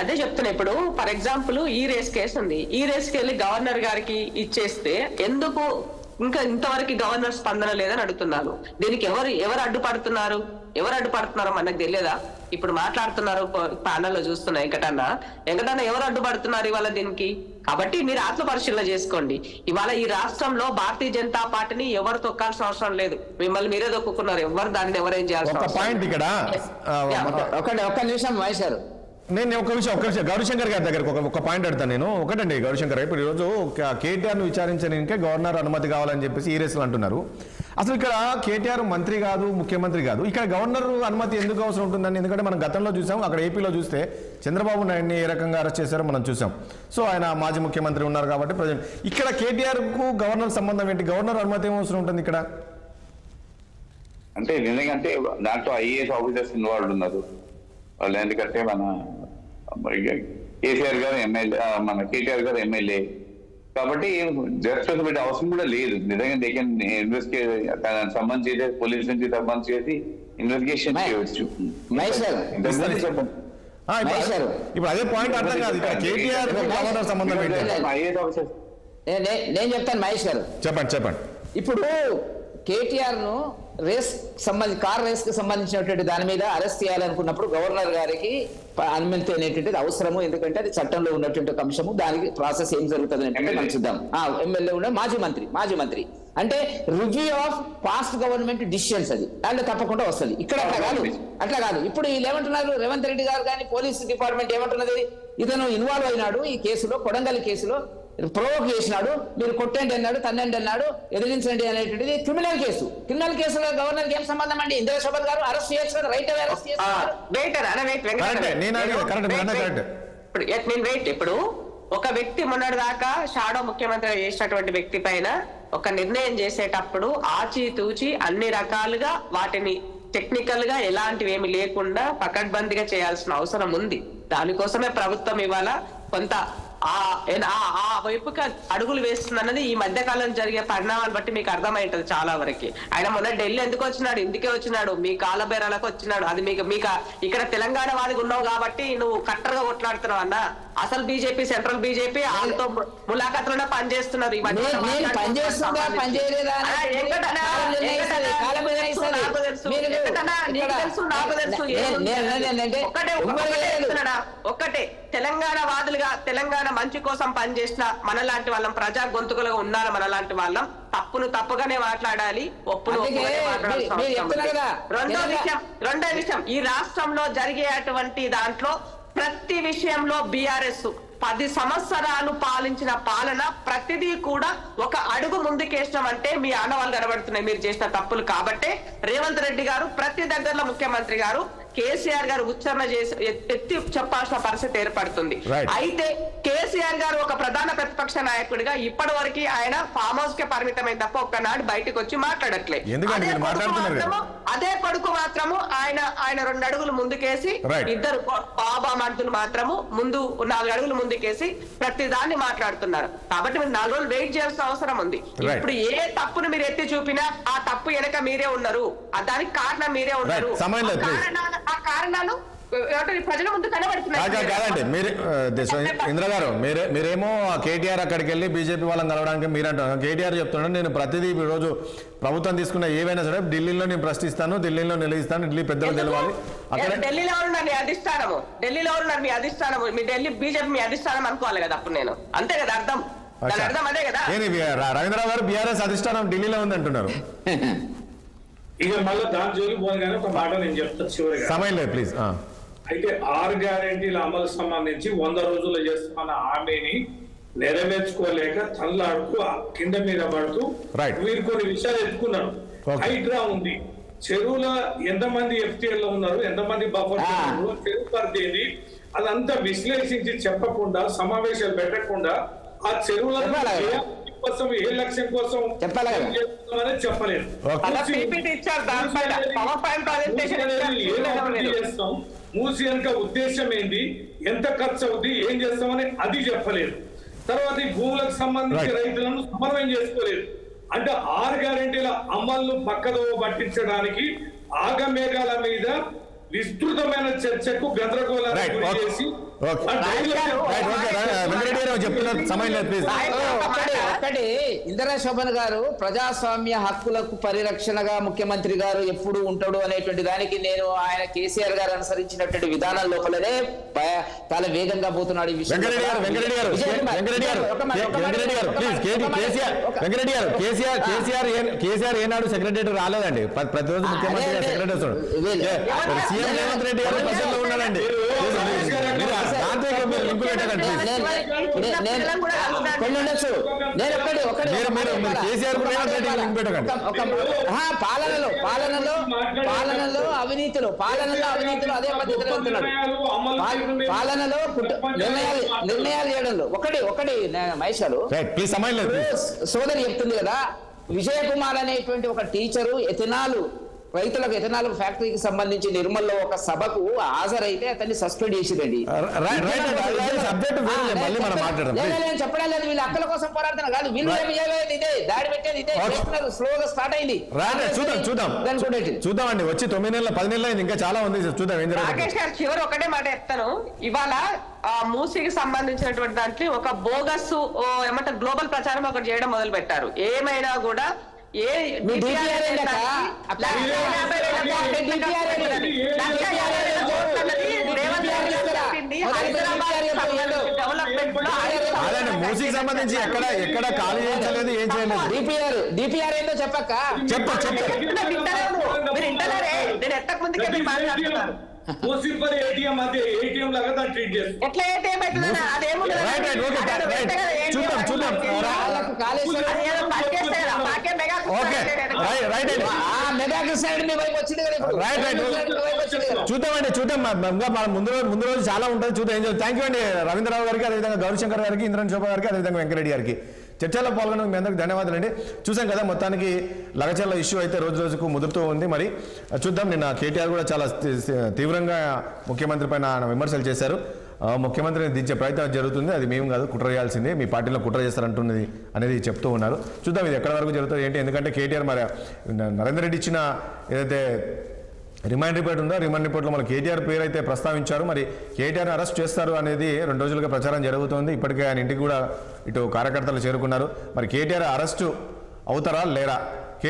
అదే చెప్తున్నా. ఇప్పుడు ఫర్ ఎగ్జాంపుల్ ఈ రేస్ కేసు ఉంది, ఈ రేస్కి వెళ్ళి గవర్నర్ గారికి ఇచ్చేస్తే ఎందుకు ఇంకా ఇంతవరకు గవర్నర్ స్పందన లేదని అడుగుతున్నాను. దీనికి ఎవరు అడ్డుపడుతున్నారు మనకు తెలియదా? ఇప్పుడు మాట్లాడుతున్నారు ప్యానల్లో చూస్తున్నా వెంకటన్న ఎవరు అడ్డుపడుతున్నారు ఇవాళ దీనికి? కాబట్టి మీరు ఆత్మ పరిశీలన చేసుకోండి. ఇవాళ ఈ రాష్ట్రంలో భారతీయ జనతా పార్టీని ఎవరు తొక్కాల్సిన అవసరం లేదు. మిమ్మల్ని మీరే తొక్కున్నారు. ఎవరు దాన్ని ఎవరేం చేయాల్సిన పాయింట్ ఇక్కడ ఒక్క నిమిషం మహేష్ గారు, నేను ఒక విషయం గౌరీశంకర్ గారి దగ్గరకు ఒక పాయింట్ అడతాను నేను. ఒకటండి గౌరీశంకర్, ఇప్పుడు ఈరోజు కేటీఆర్ను విచారించడానికే గవర్నర్ అనుమతి కావాలని చెప్పేసి ఈ రేసులు అంటున్నారు. అసలు ఇక్కడ కేటీఆర్ మంత్రి కాదు, ముఖ్యమంత్రి కాదు, ఇక్కడ గవర్నర్ అనుమతి ఎందుకు అవసరం ఉంటుందని? ఎందుకంటే మనం గతంలో చూసాం, అక్కడ ఏపీలో చూస్తే చంద్రబాబు నాయుడిని ఏ రకంగా అరెస్ట్ చేశారో మనం చూసాం. సో ఆయన మాజీ ముఖ్యమంత్రి ఉన్నారు కాబట్టి ప్రజెంట్ ఇక్కడ కేటీఆర్కు గవర్నర్ సంబంధం ఏంటి? గవర్నర్ అనుమతి ఏం అవసరం ఉంటుంది ఇక్కడ? అంటే నిజంగా దాంట్లో ఐఏఎస్ ఆఫీసర్స్ ఇన్వాల్వ్ ఉన్నారు వాళ్ళు. ఎందుకంటే మన కేసీఆర్ గారు ఎమ్మెల్యే, మన కేటీఆర్ గారు ఎమ్మెల్యే కాబట్టి జస్టిస్ పెట్టే అవసరం కూడా లేదు. నిజంగా దే కెన్ ఇన్వెస్టిగేట్ సంబంధించి పోలీస్ నుంచి సంబంధించి ఇన్వెస్టిగేషన్ చేయవచ్చు. ఇప్పుడు అదే పాయింట్ అర్థం కాదు. కేటీఆర్ గవర్నర్ సంబంధం ఐఏఎస్ ఆఫీసర్ నేను చెప్తాను మహేష్ గారు. చెప్పండి. ఇప్పుడు కేటీఆర్ ను కార్ రేస్ కి సంబంధించినటువంటి దాని మీద అరెస్ట్ చేయాలనుకున్నప్పుడు గవర్నర్ గారికి అనుమతి అనేటువంటిది అవసరము. ఎందుకంటే అది చట్టంలో ఉన్నటువంటి ఒక అంశము. దానికి ప్రాసెస్ ఏం జరుగుతుంది అంటే మనం చూద్దాం. ఎమ్మెల్యే ఉన్న మాజీ మంత్రి అంటే review of past government decisions, అది దాంట్లో తప్పకుండా వస్తుంది. ఇక్కడ అట్లా కాదు. ఇప్పుడు వీళ్ళు ఏమంటున్నారు, రేవంత్ రెడ్డి గారు కానీ పోలీస్ డిపార్ట్మెంట్ ఏమంటున్నది, ఇతను ఇన్వాల్వ్ అయినాడు ఈ కేసులో, కొడంగల్ కేసులో ప్రొవోక్ చేసినాడు, మీరు కొట్టండి అన్నాడు, తన్నండి అన్నాడు, ఎదిరించండి అనేటువంటిది క్రిమినల్ కేసులో గవర్నర్ ఏం సంబంధం అండి? ఇందిరా శోభన్ గారు అరెస్ట్ చేయొచ్చు కదా, రైట్ అరెస్ట్ చేస్తారు. ఇప్పుడు ఒక వ్యక్తి మొన్నటి దాకా షాడో ముఖ్యమంత్రి చేసినటువంటి వ్యక్తి పైన ఒక నిర్ణయం చేసేటప్పుడు ఆచితూచి అన్ని రకాలుగా వాటిని టెక్నికల్ గా ఎలాంటివి ఏమి లేకుండా పకడ్బందీగా చేయాల్సిన అవసరం ఉంది. దానికోసమే ప్రభుత్వం ఇవాళ కొంత ఆ వైపుగా అడుగులు వేస్తుందన్నది ఈ మధ్య కాలం జరిగే పరిణామాన్ని బట్టి మీకు అర్థమైంటది చాలా వరకు. ఆయన మొన్న ఢిల్లీ ఎందుకు వచ్చినాడు? ఇందుకే వచ్చినాడు, మీ కాలబేరాలకు వచ్చినాడు. అది మీకు ఇక్కడ తెలంగాణ వాదిగా ఉన్నావు కాబట్టి నువ్వు కట్టర్గా కొట్లాడుతున్నావు అన్న. అసలు బీజేపీ, సెంట్రల్ బీజేపీ వాళ్ళతో ములాఖాతులోనే పనిచేస్తున్నారు. ఒక్కటే తెలంగాణ వాదులుగా తెలంగాణ మంచి కోసం పనిచేసిన మనలాంటి వాళ్ళం, ప్రజా గొంతుకులుగా ఉన్నారు మనలాంటి వాళ్ళం. తప్పును తప్పుగానే మాట్లాడాలి, ఒప్పును రెండో విషయం ఈ రాష్ట్రంలో జరిగేటువంటి దాంట్లో ప్రతి విషయంలో బీఆర్ఎస్ 10 సంవత్సరాలు పాలించిన పాలన ప్రతిదీ కూడా ఒక అడుగు ముందుకేసినాం అంటే మీ ఆనవాళ్ళు కనబడుతున్నాయి మీరు చేసిన తప్పులు. కాబట్టే రేవంత్ రెడ్డి గారు ప్రతి దగ్గరలో ముఖ్యమంత్రి గారు కేసీఆర్ గారు ఉచ్చారణ చేసి ఎత్తి చెప్పాల్సిన పరిస్థితి ఏర్పడుతుంది. అయితే కేసీఆర్ గారు ఒక ప్రధాన ప్రతిపక్ష నాయకుడిగా ఇప్పటి వరకు ఆయన ఫామ్ హౌస్ కే పరిమితమైన తప్ప ఒక్కనాడు బయటకు వచ్చి మాట్లాడట్లేదు. అదే కొడుకు మాత్రము ఆయన 2 అడుగులు ముందుకేసి, ఇద్దరు బాబా మంత్రులు మాత్రము 4 అడుగులు ముందుకేసి ప్రతి దాన్ని మాట్లాడుతున్నారు. కాబట్టి మీరు 4 రోజులు వెయిట్ చేయాల్సిన అవసరం ఉంది. ఇప్పుడు ఏ తప్పును మీరు ఎత్తి చూపినా ఆ తప్పు వెనక మీరే ఉన్నారు, దానికి కారణం మీరే ఉన్నారు. ఆ కారణాలు ప్రజల ముందు కాదండి. మీరు ఇంద్ర గారు మీరేమో కేటీఆర్ అక్కడికి వెళ్ళి బీజేపీ వాళ్ళని కలవడానికి మీరు అంటారు. కేటీఆర్ చెప్తున్నాడు నేను ప్రతిదీ ఈ రోజు ప్రభుత్వం తీసుకున్న ఏవైనా సరే ఢిల్లీలో నేను ప్రశ్నిస్తాను, ఢిల్లీలో నిలదీస్తాను, ఢిల్లీ పెద్దలు తెలవాలి. అక్కడ ఢిల్లీలో ఉన్నారు మీ అధిష్టానము, మీ ఢిల్లీ బీజేపీ మీ అధిష్టానం అనుకోవాలి కదా. అప్పుడు నేను అంతే కదా అర్థం అదే కదా. రవీంద్రరావు గారు బీఆర్ఎస్ అధిష్టానం ఢిల్లీలో ఉంది అంటున్నారు. ఇక మళ్ళీ దాని జోలికి పోను కానీ ఒక మాట నేను చెప్తాను చివరిగా. సమయం లేదు ప్లీజ్. అయితే 6 గ్యారెంటీల అమలు సంబంధించి 100 రోజుల్లో చేస్తామన్న హామీని నెరవేర్చుకోలేక తల్లాడుతూ కింద మీద పడుతూ వీరు కొన్ని విషయాలు ఎత్తుకున్నారు. హైడ్రా ఉంది, చెరువుల ఎంతమంది FTL లో ఉన్నారు, ఎంతమంది బఫర్ చెరువు పరిధి ఏంది, అదంతా విశ్లేషించి చెప్పకుండా, సమావేశాలు పెట్టకుండా ఆ చెరువుల కోసం ఏ లక్ష్యం కోసం చెప్పలేదు. మూసి వెనుక ఉద్దేశం ఏంటి, ఎంత ఖర్చు అవుతుంది, ఏం చేస్తామని అది చెప్పలేదు. తర్వాత ఈ భూములకు సంబంధించి రైతులను సమన్వయం చేసుకోలేదు. అంటే 6 గ్యారెంటీల అమలును పక్కదో పట్టించడానికి ఆగమేఘాల మీద విస్తృతమైన చర్చకు గందరగోళాన్ని గురి చేసి ఇందిరా శోభన్ గారు ప్రజాస్వామ్య హక్కులకు పరిరక్షణగా ముఖ్యమంత్రి గారు ఎప్పుడు ఉంటాడు అనేటువంటి దానికి నేను ఆయన కేసీఆర్ గారు అనుసరించినటువంటి విధానం లోపలనే చాలా వేగంగా పోతున్నాడు ఈ విషయం. కేసీఆర్ ఏనాడు సెక్రటరీ రాలేదండి, ప్రతిరోజు ముఖ్యమంత్రి సీఎం రేవంత్ రెడ్డి గారు ప్రజల్లో ఉన్నాడండి. పాలనలో అవినీతిలో అదే పద్ధతిలో ఉంటున్నాడు. పాలనలో నిర్ణయాలు చేయడంలో ఒకటి మహేశాలు సోదరి చెప్తుంది కదా, విజయ్ కుమార్ అనేటువంటి ఒక టీచరు రైతులకు ఎథనాల్ ఫ్యాక్టరీకి సంబంధించి నిర్మల్లో ఒక సభకు హాజరైతే అతన్ని సస్పెండ్ చేసిరండి. చెప్పడం లేదు, వీళ్ళు హక్కుల కోసం పోరాడుతున్నారు కాదు, వీళ్ళు ఇదే దాడి పెట్టేది ఇదే స్లోగా స్టార్ట్ అయింది. చూద్దామండి, వచ్చి 9 నెలల 10 నెలలు అయింది, ఇంకా చాలా ఉంది, చూద్దాం ఏం జరుగుతుంది. చివరి ఒకటే మాట చెప్తాను, ఇవాళ మూసీకి సంబంధించినటువంటి దాంట్లో ఒక బోగస్ ఏమంటారు గ్లోబల్ ప్రచారం ఒకటి చేయడం మొదలు పెట్టారు. ఏమైనా కూడా మూసీకి సంబంధించి ఎక్కడ ఖాళీ చేయించలేదు, ఏం చేయలేదు. డిపిఆర్ ఏంటో చెప్పక్క నేను ఎట్టక ముందుకే మాట్లాడుతున్నాను. ATM అదే ATM లాగా దాన్ని ట్రీట్ చేస్తారు. ఎట్లా ATM అవుతుందా? అదేమో చూద్దాం ముందు రోజు చాలా ఉంటుంది, చూద్దాం ఏం చేయాలి. థ్యాంక్ యూ అండి రవీంద్రరావు గారికి, అదేవిధంగా గౌరీశంకర్ గారికి, ఇంద్రన్ శోభ గారికి, అదేవిధంగా వెంకరెడ్డి గారికి. చర్చలో పాల్గొనడానికి మీ అందరికి ధన్యవాదాలు అండి. చూసాం కదా, మొత్తానికి లగచర్ల ఇష్యూ అయితే రోజు రోజుకు ముదురుతూ ఉంది. మరి చూద్దాం, నిన్న కేటీఆర్ కూడా చాలా తీవ్రంగా ముఖ్యమంత్రి పైన విమర్శలు చేశారు. ముఖ్యమంత్రిని దించే ప్రయత్నం జరుగుతుంది, అది మేము కాదు, కుట్ర చేయాల్సిందే, మీ పార్టీలో కుట్ర చేస్తారంటున్నది అనేది చెప్తూ ఉన్నారు. చూద్దాం ఇది ఎక్కడి వరకు జరుగుతుంది ఏంటి. ఎందుకంటే కేటీఆర్ మరి నరేందర్ రెడ్డి ఇచ్చిన ఏదైతే రిమాండ్ రిపోర్ట్ ఉందో, రిమాండ్ రిపోర్ట్లో మన కేటీఆర్ పేరు అయితే ప్రస్తావించారు. మరి కేటీఆర్ అరెస్ట్ చేస్తారు అనేది 2 రోజులుగా ప్రచారం జరుగుతోంది. ఇప్పటికే ఆయన ఇంటికి కూడా ఇటు కార్యకర్తలు చేరుకున్నారు. మరి కేటీఆర్ అరెస్టు అవుతారా లేరా?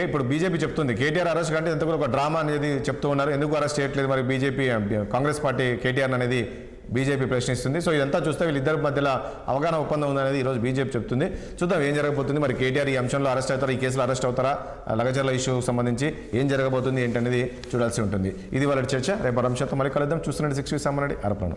ఇప్పుడు బీజేపీ చెప్తుంది కేటీఆర్ అరెస్ట్ కంటే ఎంత కూడా ఒక డ్రామా అనేది చెప్తూ ఉన్నారు. ఎందుకు అరెస్ట్ చేయట్లేదు మరి బీజేపీ, కాంగ్రెస్ పార్టీ కేటీఆర్ అనేది బీజేపీ ప్రశ్నిస్తుంది. సో ఇదంతా చూస్తే వీళ్ళిద్దరి మధ్యలో అవగాహన ఒప్పందం ఉందనేది ఈరోజు బీజేపీ చెప్తుంది. చూద్దాం ఏం జరగబోతుంది. మరి కేటీఆర్ ఈ అంశంలో అరెస్ట్ అవుతారా, ఈ కేసులో అరెస్ట్ అవుతారా, లగచర్ల ఇష్యూ సంబంధించి ఏం జరగబోతుంది ఏంటనేది చూడాల్సి ఉంటుంది. ఇది వాళ్ళ చర్చ. రేపు అంశంతో మరి కలుద్దాం. చూస్తున్నట్టు 6 సామాన్యుడి ఆరోపణ.